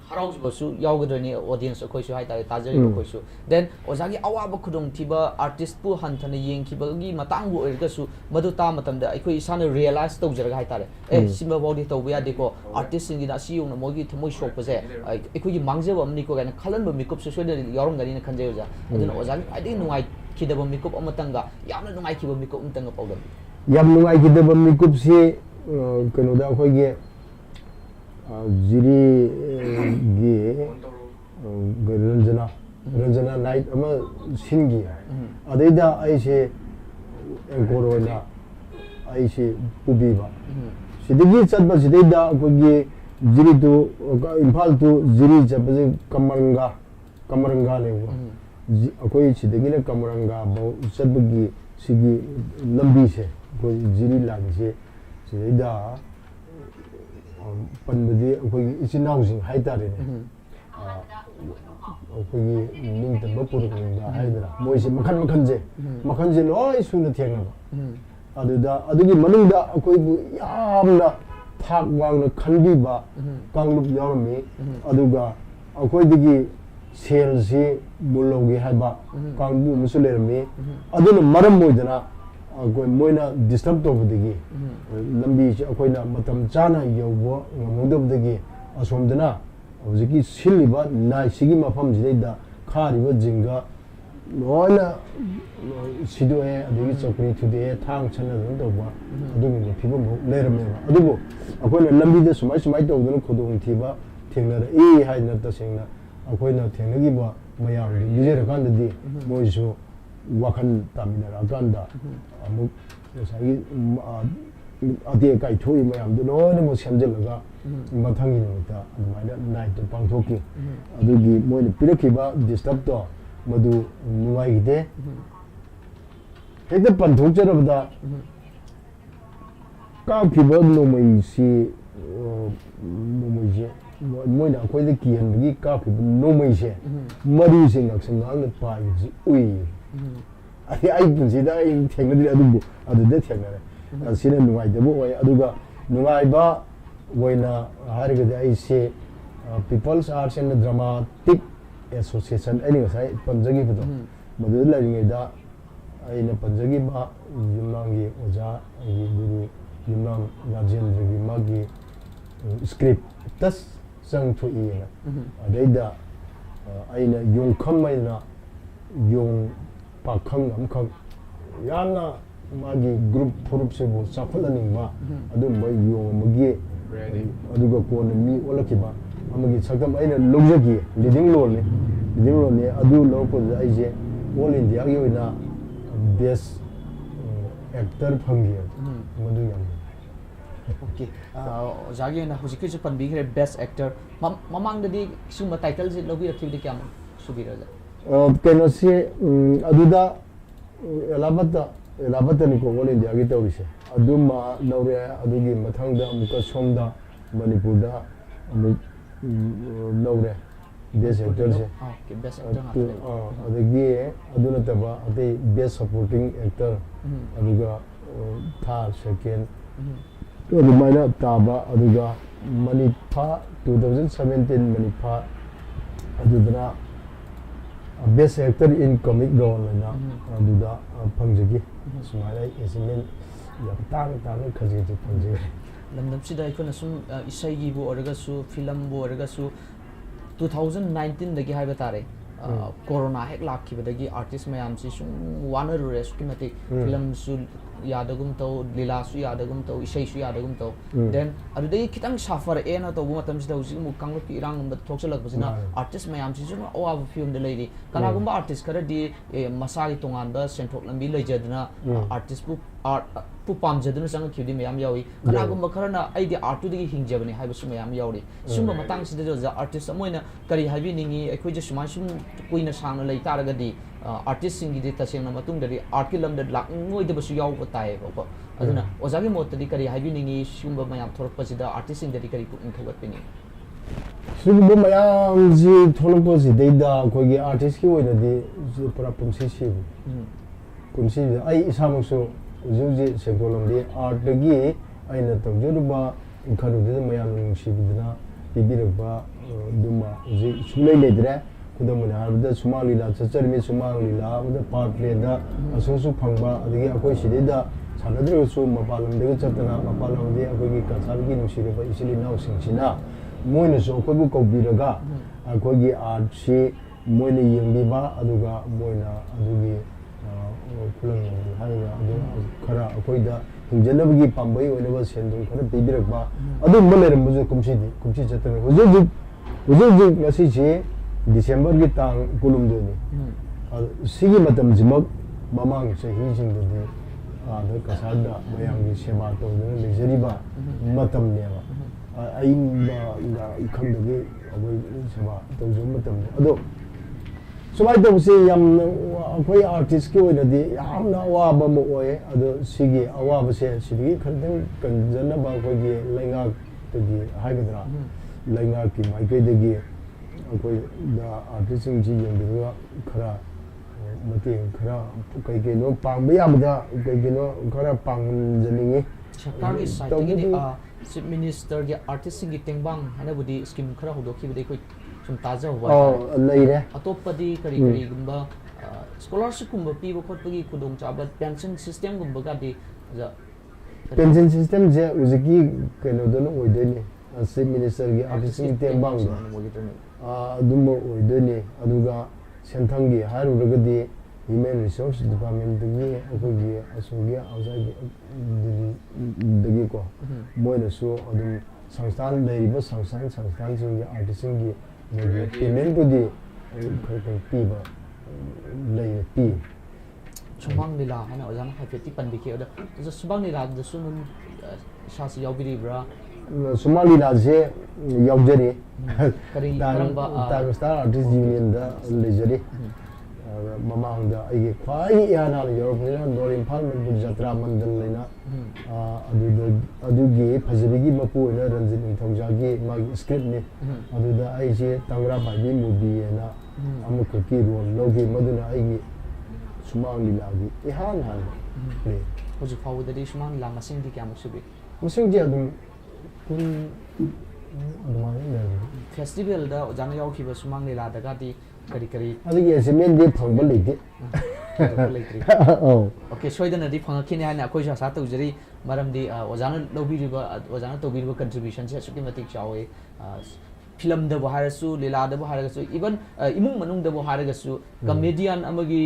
ꯍꯔꯥꯎꯖꯕꯁꯨ ꯌꯥꯎꯒꯗꯣꯏꯅꯤ ꯑꯣꯗꯤꯌꯟꯁ ꯑꯩꯈꯣꯏꯁꯨ ꯍꯥꯏꯇꯥꯔꯦ ꯇꯥꯖꯔꯤꯕ ꯑꯩꯈꯣꯏꯁꯨ ꯗꯦꯟ ꯑꯣꯖꯥꯒꯤ ꯑꯋꯥꯕ ꯈꯨꯗꯣꯡꯊꯤꯕ ꯑꯥꯔꯇꯤꯁꯄꯨ ꯍꯟꯊꯅ ꯌꯦꯡꯈꯤꯕꯒꯤ ꯃꯇꯥꯡꯕꯨ ꯑꯣꯏꯔꯒꯁꯨ ꯃꯗꯨ ꯇꯥꯕ ꯃꯇꯝꯗ ꯑꯩꯈꯣꯏ ꯏꯁꯥꯅ ꯔꯤꯌꯦꯂꯥꯏꯁ ꯇꯧꯖꯔꯒ ꯍꯥꯏꯇꯥꯔꯦ ꯁꯤꯃꯐꯥꯎꯗꯤ ꯇꯧꯕ ꯌꯥꯗꯦꯀꯣ ꯑꯥꯔꯇꯤꯁꯁꯤꯡꯒꯤꯅ ꯑꯁꯤ ꯌꯧꯅ ꯃꯣꯏꯒꯤ ꯊꯃꯣꯏ ꯁꯣꯛꯄꯁꯦ ꯑꯩꯈꯣꯏꯒꯤ ꯃꯥꯡꯖꯕ ꯑꯃꯅꯤꯀꯣ ꯀꯥꯏꯅ ꯈꯜꯍꯟꯕ ꯃꯤꯀꯨꯞꯁꯨ ꯁꯣꯏꯗꯅ ꯌꯥꯎꯔꯝꯒꯅꯤꯅ ꯈꯟꯖꯩ ꯑꯣꯖꯥ ꯑꯗꯨꯅ ꯑꯣꯖꯥꯒꯤ ꯈ꯭ꯋꯥꯏꯗꯒꯤ ꯅꯨꯡꯉꯥꯏꯈꯤꯗꯕ ꯃꯤꯀꯨꯞ ꯑꯃꯇꯪꯒ ꯌꯥꯝꯅ ꯅꯨꯡꯉꯥꯏꯈꯤꯕ ꯃꯤꯀꯨꯞ ꯑꯃꯇꯪꯒ ꯄꯥꯎꯗꯝꯕꯤꯌꯨ ꯌꯥꯝ ꯅꯨꯡꯉꯥꯏꯈꯤꯗꯕ ꯃꯤꯀꯨꯞꯁꯤ ꯀꯩꯅꯣꯗ ꯑꯩꯈꯣꯏꯒꯤ ꯖꯤꯔꯤꯒꯤ ꯔꯟꯖꯅꯥ ꯅꯥꯏꯠ ꯑꯃ ꯁꯤꯟꯈꯤ ꯑꯗꯩꯗ ꯑꯩꯁꯦ ꯑꯦꯡꯀꯣꯔ ꯑꯣꯏꯅ ꯑꯩꯁꯦ ꯄꯨꯕꯤꯕ ꯁꯤꯗꯒꯤ ꯆꯠꯄꯁꯤꯗꯩꯗ ꯑꯩꯈꯣꯏꯒꯤ ꯖꯤꯔꯤ ꯇꯨ ꯏꯝꯐꯥꯜ ꯇꯨ ꯖꯤꯔꯤ ꯆꯠꯄꯁꯦ ꯀꯃꯔꯪꯒꯥꯅꯦꯕꯀꯣ ꯑꯩꯈꯣꯏ ꯁꯤꯗꯒꯤꯅ ꯀꯃꯔꯪꯒꯥꯐꯥꯎ ꯆꯠꯄꯒꯤ ꯁꯤꯒꯤ ꯂꯝꯕꯤꯁꯦ ꯑꯩꯈꯣꯏ ꯖꯤꯔꯤ ꯂꯥꯟꯁꯦ ꯁꯤꯗꯩꯗ ꯄꯟꯕꯗꯤ ꯑꯩꯈꯣꯏꯒꯤ ꯏꯆꯤꯟ ꯏꯅꯥꯎꯁꯤꯡ ꯍꯥꯏꯇꯥꯔꯦꯅꯦ ꯑꯩꯈꯣꯏꯒꯤ ꯅꯤꯡꯇꯝꯕ ꯄꯨꯔꯛꯅꯤꯡꯕ ꯍꯥꯏꯗꯅ ꯃꯣꯏꯁꯦ ꯃꯈꯟꯁꯦ ꯂꯣꯏ ꯁꯨꯅ ꯊꯦꯡꯅꯕ ꯑꯗꯨꯗ ꯑꯗꯨꯒꯤ ꯃꯅꯨꯡꯗ ꯑꯩꯈꯣꯏꯕꯨ ꯌꯥꯝꯅ ꯊꯥꯛ ꯋꯥꯡꯅ ꯈꯟꯕꯤꯕ ꯀꯥꯡꯂꯨꯞ ꯌꯥꯎꯔꯝꯃꯤ ꯑꯗꯨꯒ ꯑꯩꯈꯣꯏꯗꯒꯤ ꯁꯦꯜꯁꯤ ꯂꯧꯒꯦ ꯍꯥꯏꯕ ꯀꯥꯡꯕꯨ ꯑꯃꯁꯨ ꯂꯩꯔꯝꯃꯤ ꯑꯗꯨꯅ ꯃꯔꯝ ꯑꯣꯏꯗꯅ ꯑꯩꯈꯣꯏ ꯃꯣꯏꯅ ꯗꯤꯁꯇꯔꯕ ꯇꯧꯕꯗꯒꯤ ꯂꯝꯕꯤꯁꯤ ꯑꯩꯈꯣꯏꯅ ꯃꯇꯝ ꯆꯥꯅ ꯌꯧꯕ ꯉꯝꯍꯧꯗꯕꯗꯒꯤ ꯑꯁꯣꯝꯗꯅ ꯍꯧꯖꯤꯛꯀꯤ ꯁꯤꯜꯂꯤꯕ ꯅꯥꯏꯠꯁꯤꯒꯤ ꯃꯐꯝꯁꯤꯗꯩꯗ ꯈꯥꯔꯤꯕ ꯖꯤꯡꯒ ꯂꯣꯏꯅ ꯁꯤꯗꯣꯛꯑꯦ ꯑꯗꯒꯤ ꯆꯧꯀ꯭ꯔꯤ ꯊꯨꯗꯦꯛꯑꯦ ꯊꯥꯡ ꯁꯟꯅꯗꯅ ꯇꯧꯕ ꯑꯗꯨꯒꯨꯝꯕ ꯐꯤꯕꯝ ꯂꯩꯔꯝꯃꯦꯕ ꯑꯗꯨꯕꯨ ꯑꯩꯈꯣꯏꯅ ꯂꯝꯕꯤꯗ ꯁꯨꯃꯥꯏ ꯇꯧꯗꯅ ꯈꯨꯗꯣꯡꯊꯤꯕ ꯊꯦꯡꯅꯔꯛꯏ ꯍꯥꯏꯗꯅ ꯇꯁꯦꯡꯅ ꯑꯩꯈꯣꯏꯅ ꯊꯦꯡꯅꯈꯤꯕ ꯃꯌꯥꯝꯗꯨ ꯂꯤꯖꯔꯀꯥꯟꯗꯗꯤ ꯃꯣꯏꯁꯨ ꯋꯥꯈꯜ ꯇꯥꯃꯤꯟꯅꯔꯛꯑꯀꯥꯟꯗ ꯑꯃꯨꯛ ꯉꯁꯥꯏꯒꯤ ꯑꯇꯦꯛ ꯑꯀꯥꯏ ꯊꯣꯛꯏ ꯃꯌꯥꯝꯗꯨ ꯂꯣꯏꯅꯃꯛ ꯁꯦꯝꯖꯤꯜꯂꯒ ꯃꯊꯪꯒꯤ ꯅꯨꯃꯤꯠꯇ ꯑꯗꯨꯃꯥꯏꯅ ꯅꯥꯏꯠꯇꯨ ꯄꯥꯡꯊꯣꯛꯈꯤ ꯑꯗꯨꯒꯤ ꯃꯣꯏꯅ ꯄꯤꯔꯛꯈꯤꯕ ꯗꯤꯁꯇꯔꯕꯇꯣ ꯃꯗꯨ ꯅꯨꯡꯉꯥꯏꯈꯤꯗꯦ ꯍꯦꯛꯇ ꯄꯟꯊꯣꯛꯆꯔꯕꯗ ꯀꯥꯞꯈꯤꯕ ꯅꯣꯡꯃꯩꯁꯦ ꯃꯣꯏꯅ ꯑꯩꯈꯣꯏꯗ ꯀꯤꯍꯟꯕꯒꯤ ꯀꯥꯞꯈꯤꯕ ꯅꯣꯡꯃꯩꯁꯦ ꯃꯔꯨꯁꯦ ꯉꯥꯛꯁꯪ ꯉꯥꯡꯅ ꯄꯥꯏꯕꯁꯤ ꯎꯏ ꯑꯩ ꯄꯨꯟꯁꯤꯗ ꯑꯩ ꯊꯦꯡꯅꯗ꯭ꯔꯤ ꯑꯗꯨꯕꯨ ꯑꯗꯨꯗ ꯊꯦꯡꯅꯔꯦ ꯁꯤꯅ ꯅꯨꯡꯉꯥꯏꯇꯕ ꯑꯣꯏ ꯑꯗꯨꯒ ꯅꯨꯡꯉꯥꯏꯕ ꯑꯣꯏꯅ ꯍꯥꯏꯔꯒꯗꯤ ꯑꯩꯁꯦ peoples arts and dramatic association ꯑꯩꯅ ꯉꯁꯥꯏ ꯄꯟꯖꯈꯤꯕꯗꯣ ꯃꯗꯨꯗ ꯂꯩꯔꯤꯉꯩꯗ ꯑꯩꯅ ꯄꯟꯖꯈꯤꯕ ꯌꯨꯝꯅꯥꯝꯒꯤ ꯑꯣꯖꯥ ꯑꯩꯒꯤ ꯒꯨꯔꯨ ꯌꯨꯝꯅꯥꯝ ꯔꯥꯖꯦꯟꯗ꯭ꯔꯒꯤ ꯃꯥꯒꯤ ꯁ꯭ꯀ꯭ꯔꯤꯞꯇꯁ ꯆꯪꯊꯣꯛꯏꯅ ꯑꯗꯩꯗ ꯑꯩꯅ ꯌꯣꯡꯈꯝ ꯑꯩꯅ ꯌꯣꯡ पाखंग अमखंग याना मागी ग्रुप फुरुप से वो चाफलनिंग बा अदुम बै योंग मगी अदुगा कोन मी ओलकिबा अमगी सकम आइना लोगजगी लीडिंग लोन ने अदु लोको आइजे ऑल इंडिया की ओइना बेस्ट एक्टर फंगी मदु याम ओके जागे ना हुजिके जो पनबीग्रे बेस्ट एक्टर ममांगददी सुम टाइटल जे लोबी रखिबदि क्या सुबिरजा कनो से अदुदा एलाबत निको ऑल इंडिया की तौरिसे अदुमा लौरे अदुगी मथंगदा अमुका सोमदा मणिपुरदा अमु लौरे बेस्ट एक्टर से ओके बेस्ट एक्टर अदगी अदुना तबा अते बेस्ट सपोर्टिंग एक्टर अदुगा थर्ड सेकंड अदुमाइना ताबा अदुगा मणिफा 2017 मणिफा अदुदना best actor in comic role लेना अदुदा फंगजगी सुमाइना एसिमेंट याम तांग खजेजी फंगजे लंदम सिदा इकोना सुम इसाईगी बो ओरगसु फिल्म बो ओरगसु 2019 दगी हाइबा तारे कोरोना हेक लाखिबदगी आर्टिस्ट मयाम सि सुम वानरुरे सुकिमति फिल्म सु यादगुम तो लीला सु यादगुम तो इसाई सु यादगुम तो देन अदुदगी खितंग सफर एना तो मतम सिदा उसी मु कांगलो की इरांग बद थोक्सलक बसिना आर्टिस्ट मयाम सि सुम ओआब फिल्म दे लेदी कनागुम आर्टिस्ट खरदी मसागी तोंगान द सेंथोक लंबी लेजदना आर्टिस्ट बु आर्ट पु पामजदना संग खिदि मयाम यावी कनागुम खरना आइदि आर्ट टुदगी हिंगजबनी हाइबसु मयाम यावरी सुम मतंग सिदा जो आर्टिस्ट मोइना करी हाइबि निंगी अखोइ जे सुमान सुम कुइना सांगना लै तारगदी आर्टिस्ट सिंगी तसेंगना मतुंगदरी आर्ट की लमद लांगोइदबसु याव तायेबको अदुना ओजागी मोतदी करी हाइबि निंगी सुम मयाम थोरकपसिदा आर्टिस्ट सिंगदरी करी पुइन थोगतपिनी सुगुब मयाम जी थोलकपसि दैदा कोगी आर्टिस्ट की ओइनदी पुरा पुमसी सिबु पुमसी आई इसामसु उजुजी सेक्टोलमदी आर्टगी आइना तौजरुबा खरुदे मयाम नुंसिबुदना पिबिरबा दुमा उजि सुलै लेद्रे खुदमना हाबदा सुमांग लीला चचरमी सुमांग लीला बदा पार्ट प्लेदा असोसु फंगबा अदगी अखोइ सिदेदा सानद्रसु मपालमदगे चतना मपालमदे अखोइगी कल्चरगी नुसिरबा इसिलि नाउसिंगसिना मोइनसु अखोइबु कौबिरगा अखोइगी आर्ट सि मोइना यंगिबा अदुगा मोइना अदुगी खुलंग हाइगा अदु खरा अखोइदा हिंजनबगी पांबई ओइनबा सेंदुं खरा पिबिरबा अदु मलेरमबुजु कुमसी चतना हुजुजु ngasi December की तांग कुलुमदोनी सिगी मतम जिमक ममांग चही जिंगदे आदा कसादा मयांगी सेवा तौदना लेजरीबा मतम नेबा आइंबा खंदगे अबोय सेवा तौजो मतम अदो सुमाय तौसे याम अखोय आर्टिस्ट की ओइनदी यामना अवाबा म ओय अदो सिगी अवाबसे सिगी खरदं कंजनबा अखोयगी लैंगा तगी हाइगदरा लैंगा की माइकैदगी अखोई दा आर्टिस्ट जी यंगदगा खरा मते खरा कई पांग याबदा कई खरा पांगजनिंगे सरकार की साइटिंग चीफ मिनिस्टर के आर्टिस्ट की टेंबांग हनबुदी स्कीम खरा होदोखिबदे कोई सुम ताजा हुआ लैरे अतोपदी करी गुंबा स्कॉलरशिप गुंबा पीबो खोटपगी खुदोंग चाबा पेंशन सिस्टम गुंबा गादी पेंशन सिस्टम जे उजकी कनोदनो ओइदेनी चीफ मिनिस्टर की आर्टिस्ट की टेंबांग अदुम्बो ओइदेनी अदुगा सेंथंगी हारुरगदी ह्यूमन रिसोर्स डिपार्टमेंट दगी अखोगी असोगी आउजागी दगी को मोइनसु अदुम संस्थान लेरिबा संस्थान सिंगी आर्टिस्ट सिंगी पेमेंट बुदी खरखर पीबा लई पी सुमांग लीला हना ओजाना हाइफेटी पनबिके अदा जो सुमांग लीला दसु नुम शासी यावबिरिब्रा सुमांग लीला से यावजरी करी करंबा स्टार आर्टिस्ट यूनियन दा लेजरी ममांगदा आइगे ख्वाई याना यूरोपनिया नॉर इंफाल मनपुर जत्रा मंडल लेना अदुगी फजबिगी मपुना रंजित निथौजागी मागी स्क्रिप्ट ने अदुदा आइजे तंगरा बाइबी मूवी एना अमुक की रोल लोगी मदुना आइगे सुमांग लीलागी इहान हान प्ले होजि फावदरी सुमांग लीला मसिंग दी क्या मुसुबी मसिंग जे अदुम कुन फेस्टिवल दा ओजाना यावखिबा सुमांग लीला दगादी करी अदुगी एसेमेंट दे फंगबा लेते ओके सोइदनदी फंगखिने हाना अखोइ आशा तौजरी मरमदी ओजाना लौबिरिबा ओजाना तौबिरिबा कंट्रीब्यूशन से सुकि मतिक चावे फिल्म दबो हारसु लीला दबो हारगसु इवन इमुंग मनुंग दबो हारगसु कमेडियन अमगी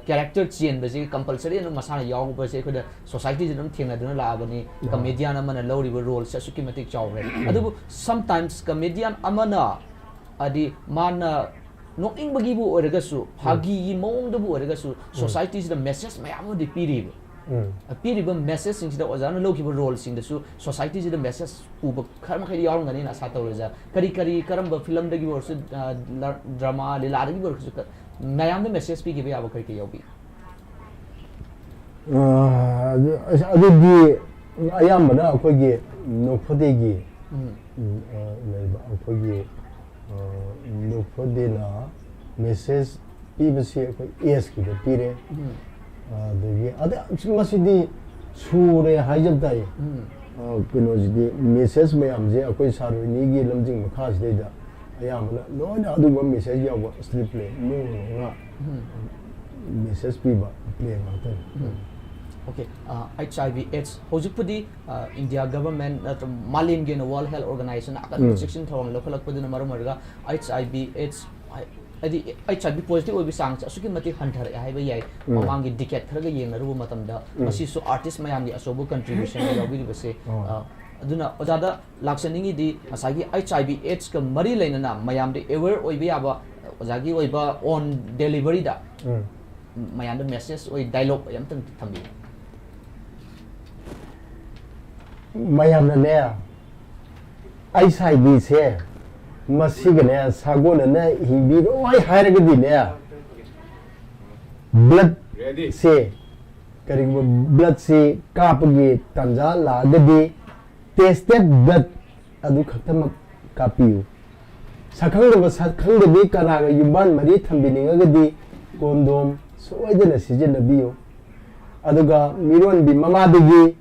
character change basi compulsory no masana yaw basi ko society jum thengna dun la bani comedian amana lawriba role sa sukimatic chawre adu sometimes comedian amana adi mana knocking bagi bu oragasu hagi mong da bu oragasu society is the message mayam di piri piri ba message sing da ozana loki ba role sing da su society is the message pu ba kharma khari yaw ngani na sa tawreja kari kari karam ba film da gi or su drama lila da gi or su mayam da message pi gi ba ba kari ke yaw bi ꯑꯗꯨꯗꯤ ꯑꯌꯥꯝꯕꯅ ꯑꯩꯈꯣꯏꯒꯤ ꯅꯣꯛꯐꯗꯦꯒꯤ ꯂꯩꯕ ꯑꯩꯈꯣꯏꯒꯤ ꯅꯣꯛꯐꯗꯦꯅ message ꯄꯤꯕꯁꯤ ꯑꯩꯈꯣꯏ ꯑꯦꯖꯀꯤꯗ ꯄꯤꯔꯦ ꯑꯗꯒꯤ ꯃꯁꯤꯗꯤ ꯁꯨꯔꯦ ꯍꯥꯏꯖꯕ ꯇꯥꯏ ꯀꯩꯅꯣꯁꯤꯗꯤ ꯃꯦꯁꯦꯖ ꯃꯌꯥꯝꯁꯦ ꯑꯩꯈꯣꯏ ꯁꯥꯔꯣꯏꯅꯤꯒꯤ ꯂꯝꯖꯤꯡ ꯃꯈꯥꯁꯤꯗꯩꯗ ꯑꯌꯥꯝꯕꯅ ꯂꯣꯏꯅ ꯑꯗꯨꯒꯨꯝꯕ ꯃꯦꯁꯦꯖ ꯌꯥꯎꯕ ꯁ꯭ꯇ꯭ꯔꯤꯞ ꯄ꯭ꯂꯦ ꯅꯨꯡ ꯃꯦꯁꯦꯖ ꯄꯤꯕ ꯄ꯭ꯂꯦ ꯉꯥꯛꯇꯅꯤ Okay, HIV/AIDS. Hojipudi India government Malim gen World Health Organization akan section thong local pudina marumarga HIV/AIDS adi HIV positive obi sang suki mati hunter ai ba yai mamangi decade kharaga yeng na rubu matamda masi su artist mayam gi asobu contribution yawi base aduna ojada laksaningi di asagi HIV/AIDS ka mari lainana mayam de aware oibi aba ojagi oiba on delivery da mayam de message oi dialogue yam tang thambi mayamna HIV se masigane sagona na hibi oi hairagadi ne blood se kari blood se kapagi tanja la gadi tested blood adu khatam kapiu sakhang de kanaga yumban mari thambininga gadi condom soidana sijinabiyo aduga miron bi mamadagi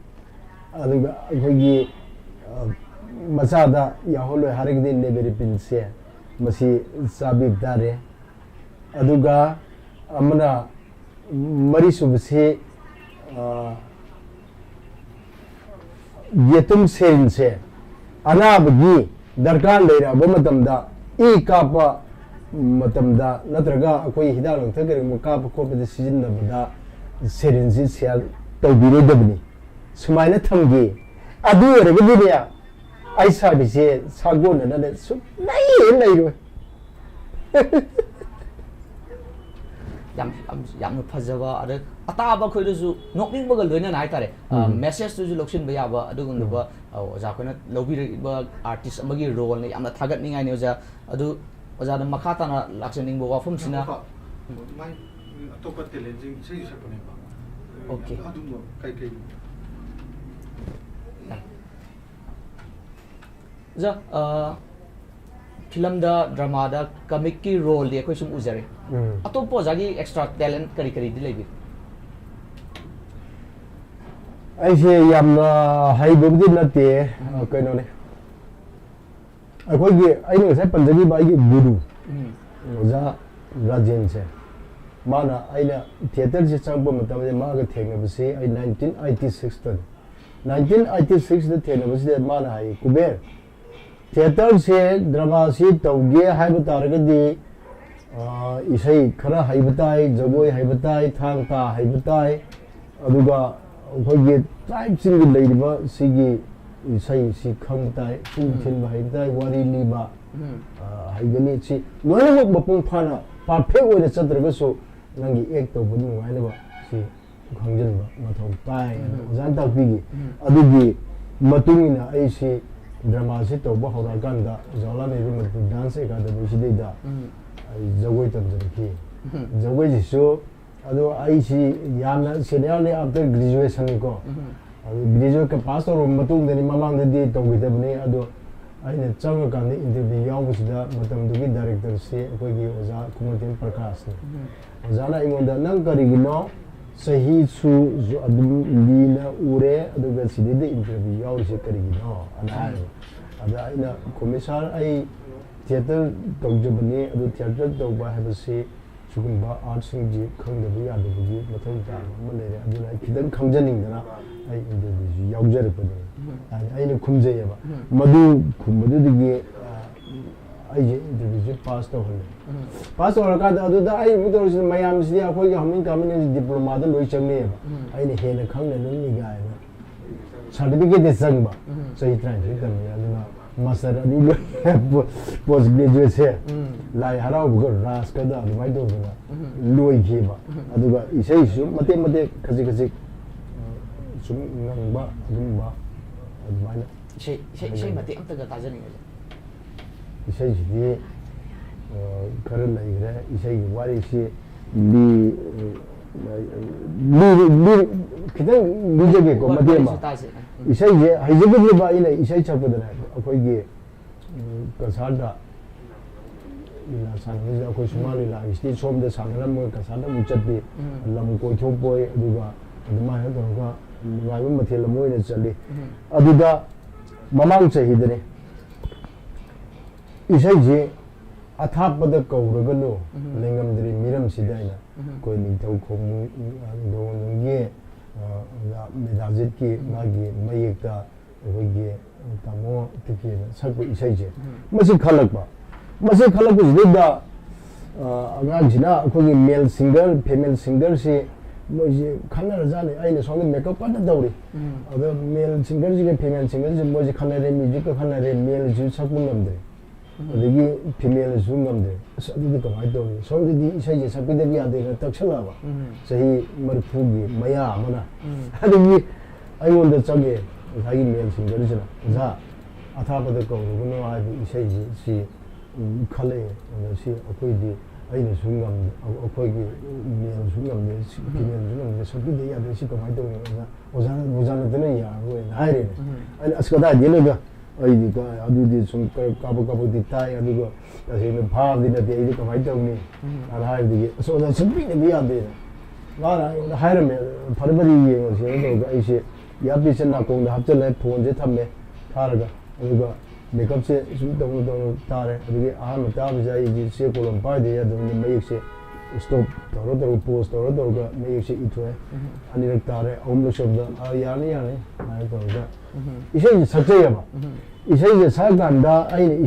aduga akhoi masada yaholo harigdi neberi pinse masi sabib dare aduga amana mari subse yetum sense anabgi darkar leira bo matamda e kapa matamda natraga akhoi hidal lang thagari mo kapa ko be season da bada serenzi sel tawbire dabni sumaina thamgi adu regdi ya ai sabise sagona na su nei ro yam phajaba ada ataba khoidu nokning bagal loina na haitare message tu lokshin ba yaba adugun ba oja khoina lobi ba artist amagi role ne yamna thagat ningai ne oja adu oja da makhata na laksening bo wafum sina mai atopa telejing sei sakone ba okay adum kai kai ja film da drama da comic ki role de khoi sum uzare atopo jagi extra talent kari kari di lebi aise yamna haibudi nate kaino ne akhoi gi ainu sai panjabi ba gi guru oja rajen se mana aina theater se changbo matam ma ga thengna bse ai 1986 ton 1986 da thengna bse mana hai kuber theater se drama si tawge haiba taragadi isai khara haibatai jagoi haibatai thangta haibatai aduga khoge tribe sing leiriba sigi isai si khangtai thin ba haibatai wari liba haigani chi loina mapung phana perfect oina chatraga so nangi act to bu ngai ba si khangjin ba mathau tai jan ta pigi adugi matungina ai si drama se to ba hora ganda jala ne bi dance academy si de da jagoi tan ki jagoi ji so ado ai si yamna senior ne after graduation ko graduate ka pass or matung de ni mamang de to gi de ne ado ai ne chang ka ne interview yaw bu da matam du gi director se ko gi oja kumatin prakash ne oja na ingonda nang kari gi no sahi su zo adum lina ure adu ga si de interview yaw se kari gi no ana ada ina komisar ai theater tawjabani adu theater tawba habasi sugumba art sing ji khangdabu ya de ji mathau ta ma lere aduna kidan khangjaning dana ai interview yawjare pade ai ne khumje ba madu khumadu dige ꯑꯩꯁꯦ ꯏꯟꯇꯔꯚ꯭ꯌꯨꯁꯦ pass ꯇꯧꯍꯜꯂꯦ pass ꯇꯧꯔꯀꯥꯟꯗ ꯑꯗꯨꯗ ꯑꯩ ꯑꯃꯨꯛ ꯇꯧꯔꯤꯁꯤꯅ ꯃꯌꯥꯝꯁꯤꯗꯤ ꯑꯩꯈꯣꯏꯒꯤ ꯍꯧꯃꯤꯟ ꯀꯥꯃꯤꯟꯅꯁꯤ ꯗꯤꯄ꯭ꯂꯣꯃꯥꯗ ꯂꯣꯏ ꯆꯪꯅꯩꯑꯕ ꯑꯩꯅ ꯍꯦꯟꯅ ꯈꯪꯅ ꯅꯪꯅꯤ ꯒꯥꯏꯅ ꯁꯥꯔꯇꯤꯐꯤꯀꯦꯠꯇ ꯆꯪꯕ ꯆꯍꯤ 33 ꯇꯝꯃꯤ ꯑꯗꯨꯅ ꯃꯥꯁꯇꯔ ꯑꯅꯤ ꯂꯣꯏ ꯄꯣꯁ ꯒ꯭ꯔꯦꯖꯨꯋꯦꯠꯁꯦ ꯂꯥꯏ ꯍꯔꯥꯎꯕꯒ ꯔꯥꯁꯀꯗ ꯑꯗꯨꯃꯥꯏꯅ ꯇꯧꯗꯅ ꯂꯣꯏꯈꯤꯕ ꯑꯗꯨꯒ ꯏꯁꯩꯁꯨ ꯃꯇꯦꯛ ꯃꯇꯦꯛ ꯈꯖꯤꯛ ꯈꯖꯤꯛ ꯁꯨꯝ ꯉꯪꯕ ꯑꯗꯨꯝꯕ ꯑꯗꯨꯃꯥꯏꯅ 이세 맞대 암따가 다져는 거죠. 이세지디 그런 얘기래 이세기 와리시 그냥 미적이 고 맞대마 이세기 하이즈비디 바이나 이세 잡거든요. 거기 그 살다 이나 산에서 그 수마리라 이스티 처음에 상하는 뭐 가사다 묻혔디 남 고초보에 누가 누가 해도가 누가 material 모이는 절리 아두다 ममांग चाहिए इसे अथापद कौरगलो लेंगमद्री मिरम सिदाइना कोई निथौ खोमुगे मेदाजित की मागी मयेक्ता होगी तमो तिकी सकप इसे मसी खलकबा मसी खलकबा अगांजिना अखोगी मेल सिंगर फीमेल सिंगर से मोजे खाना जाने आइने सोंगे मेकअप पाना दौरी अबे मेल सिंगर जी के फीमेल सिंगर जी मोजे खाना रे म्यूजिक का खाना रे मेल जी सकूं नमदे अदगी फीमेल जू नमदे अदगी कमाई दौरी सोंगे दी इसे जी सकते भी आदे तक्षलावा सही मरफूगी मया मना अदगी आइवंद चगे जागी मेल सिंगर जना जा अथापद कौरुगनो आइ इसे जी सी खले सी अखोइदी ꯑꯩꯅ ꯁꯨ ꯉꯝꯗꯦ ꯑꯩꯈꯣꯏꯒꯤ ꯃꯦꯜꯁꯨ ꯉꯝꯗꯦ ꯐꯤꯃꯦꯜꯁꯨ ꯉꯝꯗꯦ ꯁꯛꯄꯤꯗ ꯌꯥꯗꯦ ꯁꯤ ꯀꯃꯥꯏꯅ ꯇꯧꯅꯤ ꯑꯣꯖꯥꯅꯗꯅ ꯌꯥꯔꯔꯣꯏꯅ ꯍꯥꯏꯔꯦꯅꯦ ꯑꯩꯅ ꯑꯁ ꯀꯗꯥꯏꯗꯒꯤ ꯂꯩꯕ ꯑꯩꯗꯤ ꯑꯗꯨꯗꯤ ꯁꯨꯝ ꯀꯥꯕꯛ ꯀꯥꯕꯛꯇꯤ ꯇꯥꯏ ꯑꯗꯨꯒ ꯇꯁꯦꯡꯅ ꯐꯥꯕꯗꯤ ꯅꯠꯇꯦ ꯑꯩꯗꯤ ꯀꯃꯥꯏꯅ ꯇꯧꯅꯤ ꯑꯗ ꯍꯥꯏꯕꯗꯒꯤ ꯑꯁ ꯑꯣꯖꯥ ꯁꯛꯄꯤꯗꯕ ꯌꯥꯗꯦꯅ ꯃꯥꯅ ꯑꯩꯉꯣꯟꯗ ꯍꯥꯏꯔꯝꯃꯦ ꯐꯔꯕꯗꯤ ꯌꯦꯡꯉꯁꯦꯅ ꯇꯧꯔꯒ ꯑꯩꯁꯦ ꯏꯌꯥꯔꯄꯤꯁꯁꯦ ꯅꯥꯀꯣꯡꯗ ꯍꯥꯞꯆꯤꯜꯂꯦ ꯐꯣꯟꯁꯦ ꯊꯝꯃꯦ ꯊꯥꯔꯒ ꯑꯗꯨꯒ मेकअपसे तारे अहम ताबे चे कोलम पादे मयेक्से स्टॉप तौर पोज तौर मयेक्से इथोए अनिरक तारे अहम शब्द यानी यानी इसे सक्चेब इसे सकदा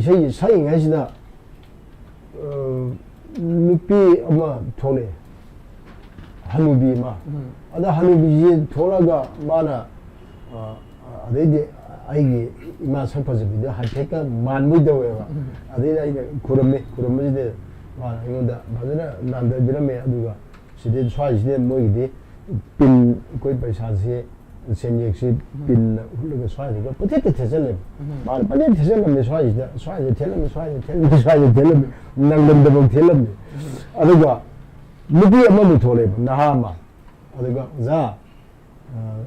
इसे सईद नुपी थोले हनुबी अद हनुबी थोड़ा माना अदे आइगे इमा सकफजबीद हाइटेका मानबुदवेबा अदे आइना खुरमजे मा इनोदा भजना नांदा बिरमे अदुगा सिदे स्वाइसिदे मोइदे पिन कोइ पैसासे सेनियक्सि पिन हुलगा स्वाइदगा पतेते थेजले मा पते थेजले स्वाइदे थेलमे नंगदबो थेलमे अदुगा नुपी अमबु थोले नहामा अदुगा जा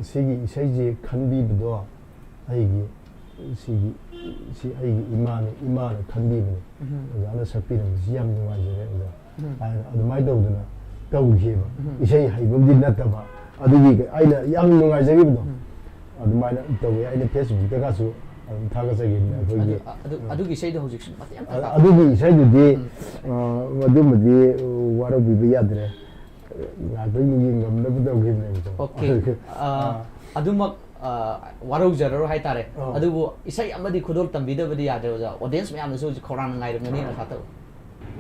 सिगी इसेजे खनबीबदो 아이기 이마는 간비네 어자나 삭비는 지ям 누가지래 아두마이 도우드나 도우기바 이세이 하이범디 나타바 아두기 아이나 양 누가지기도 아두마이나 도우에 아이나 페이스북에 가서 타가서기네 거기 아두기 세이도 호직 맞대 아두기 세이도디 어두머디 와라비비 야드래 나도이 ngầm 기네 오케이 아두막 와로저로 하이타레 아두고 이사이 아마디 구돌 담비더버디 야저자 오디언스 매암에서 코란 나이르면이 나타도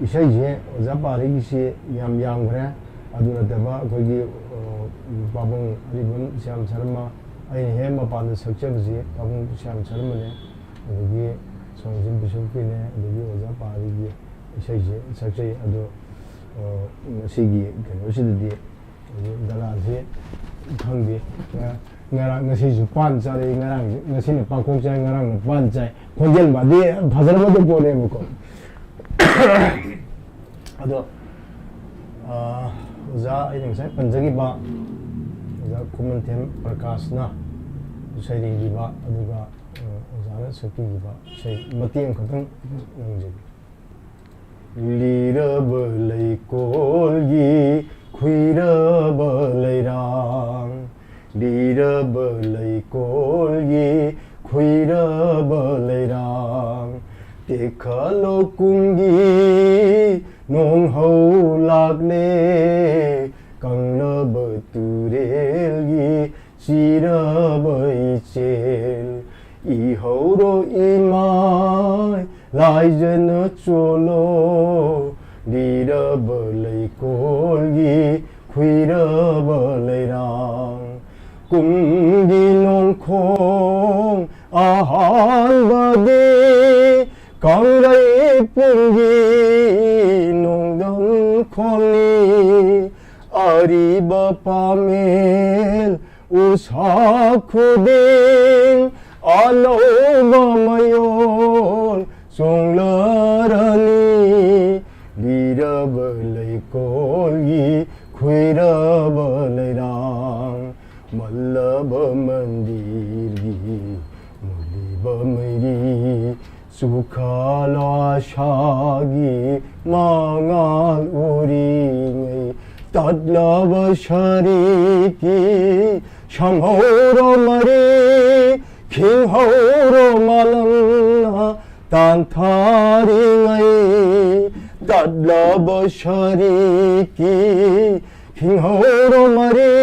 이사이제 오자바리기시 얌얌그래 아두나데바 거기 바봉 리본 시암 차르마 아니 해마 반의 석점지 바봉 시암 차르마네 여기 송진 비숍이네 여기 오자바리기 이사이제 석제 아두 시기 그노시디 달라지 강비 ngarang ngasi ju pan chari ngarang ngasi ne pakong chai ngarang pan chai khonjel ba de bhazar ba de bole mu ko ado za ai ning sai panjagi ba za kuman them prakash na sai ri ba aduga za na sakti ba sai mateng khatang nang ji lira ba lai kol gi khuira ba lai rang 리러벌레 골기 खु이러벌레랑 데칼로 궁기 농호락네 강러버뚜렐기 시러버이첼 이호로 이마이 lai dân cholo đi ra bờ lấy cồn gi khuy ra bờ lấy rang cùng đi nông khong han bờ đi con lấy bung gi nông đông khôn ni ari ba pamel usa khuding alo ba mayon song larani đi ra bờ lấy cồn gi khuy ra bờ lấy rang malla ba mandir gi muli ba meri sukhala shagi mangal uri ngai tadla ba shariki shamhoro mari king horo malang tan thari ngai tadla ba shariki king horo mari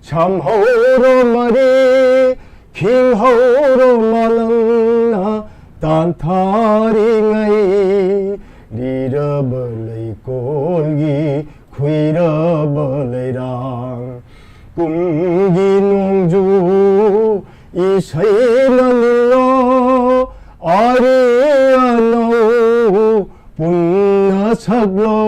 shamhoro mari king horo malang tan thari ngai đi ra bờ lấy cồn gi khuy ra bờ lấy rang cùng gi nong du i say lan lo ari ano punna saglo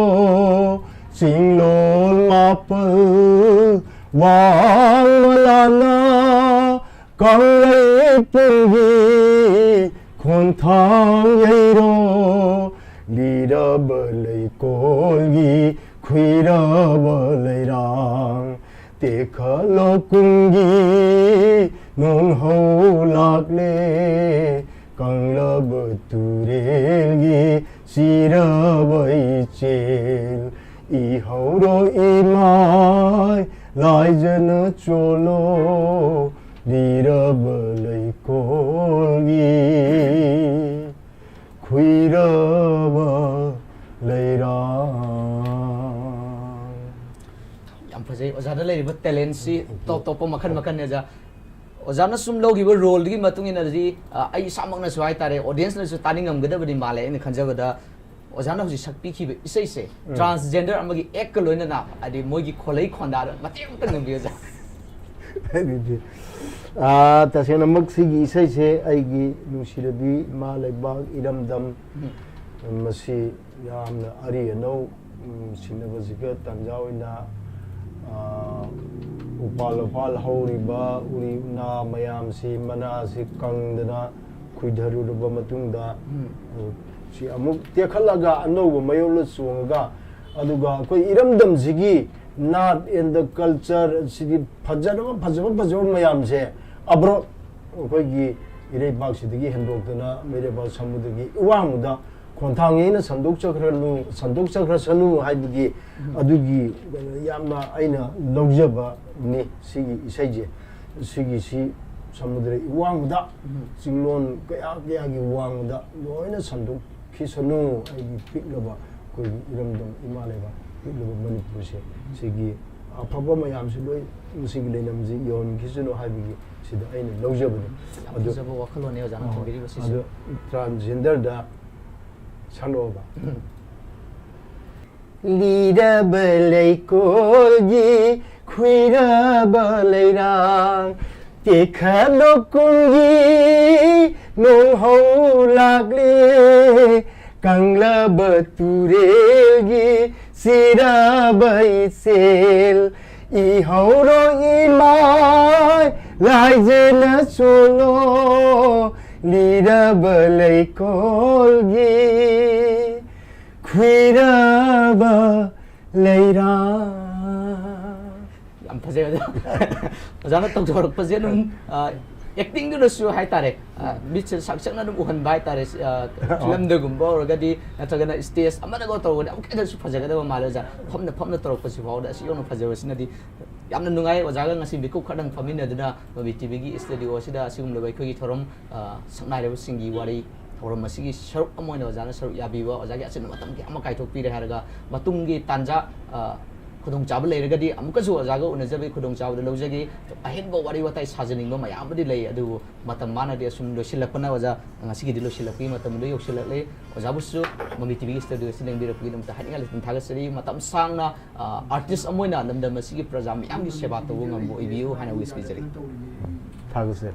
sing lol ma pal wang malana kang lấy pung gi khôn thang dây ro đi ra bờ lấy cồn gi khuy ra bờ lấy rang te khá lo cung gi non hậu lạc lê càng la bờ tu rel gi si ra bay chel i hậu ro i mai lai dân cholo đi ra bờ lấy cồn gi khuy ra bờ lấy rang yam phajai oza da lei ba talent si top makhan ne ja oza na sum logi ba role gi matung ina ji ai samak na swai tare audience na su taningam gada badi male in khanja bada oza na hoji sakpi ki be isai se transgender amagi ek ko loina na adi mogi kholai khonda mateng tang bi ja tasena maksigi isai se aigi nusirabi ma leibak iramdam masi yamna ari no sinabazika tanjawina upal horiba uri na mayam si mana si kangdana kuidharuba matungda si amuk tekhalaga anoba mayol sunga aduga koi iramdam sigi not in the culture sigi phajaba mayam se abro koi gi irei bak sidigi hendokdana mere ba samudagi iwamuda konthangena sanduk chakra sanu haibigi adugi yamna aina logjaba ni sigi isaije sigi si samudra iwangda singlon kaya gi wangda loina sanduk ki sanu aigi piklaba koi iramdam imaleba piklaba manipur se sigi afaba mayam si loi sigi lenamji yon kisano haibigi sida aina logjaba adu jaba wakhalone oja na thongiri ba si transgender da sanoba lida belai kolgi khuira balai rang tikha lokungi nong ho lagle kangla baturegi sira bai sel i horo i mai lai jena solo lida balai kolgi khuira balai rang yam phajai oja na tong jorok phajai num acting du su hai tare bit saksak na dum uhan bai tare film de gum bo ga di nataga na stage amana go to ga okay da su phajai ga ma la ja phomna torok pa si baw da si yong phajai sin di yamna nungai oja ga ngasi biku khadang phamina duna bi tv gi studio sida sigum le bai khoi thorom saknai re singi wari thorom masigi saruk amoina oja na saruk yabi wa oja gi asin matam gi ama kai thok pi re haraga matung gi tanja खुदों चाबल लेरगदी अमुकसु ओजागा उनजबे खुदों चाबद लौजगे अहेनबो वारी वाताई साजनिंगो मयामदि लay अदु मतम मानदि assume लोसिलपना ओजा ngasigiди लोसिलपि मतम दो योसिलले ओजाबुसु mummy TV studio सिलेंबिरपि दम तहानिंगा लिन थागसरी मतम सांगना आर्टिस्ट अमोइना नमदम मसिगी प्रजा मयामगी सेवा तबो ngam bo ibiu hana wispi jari थागसरी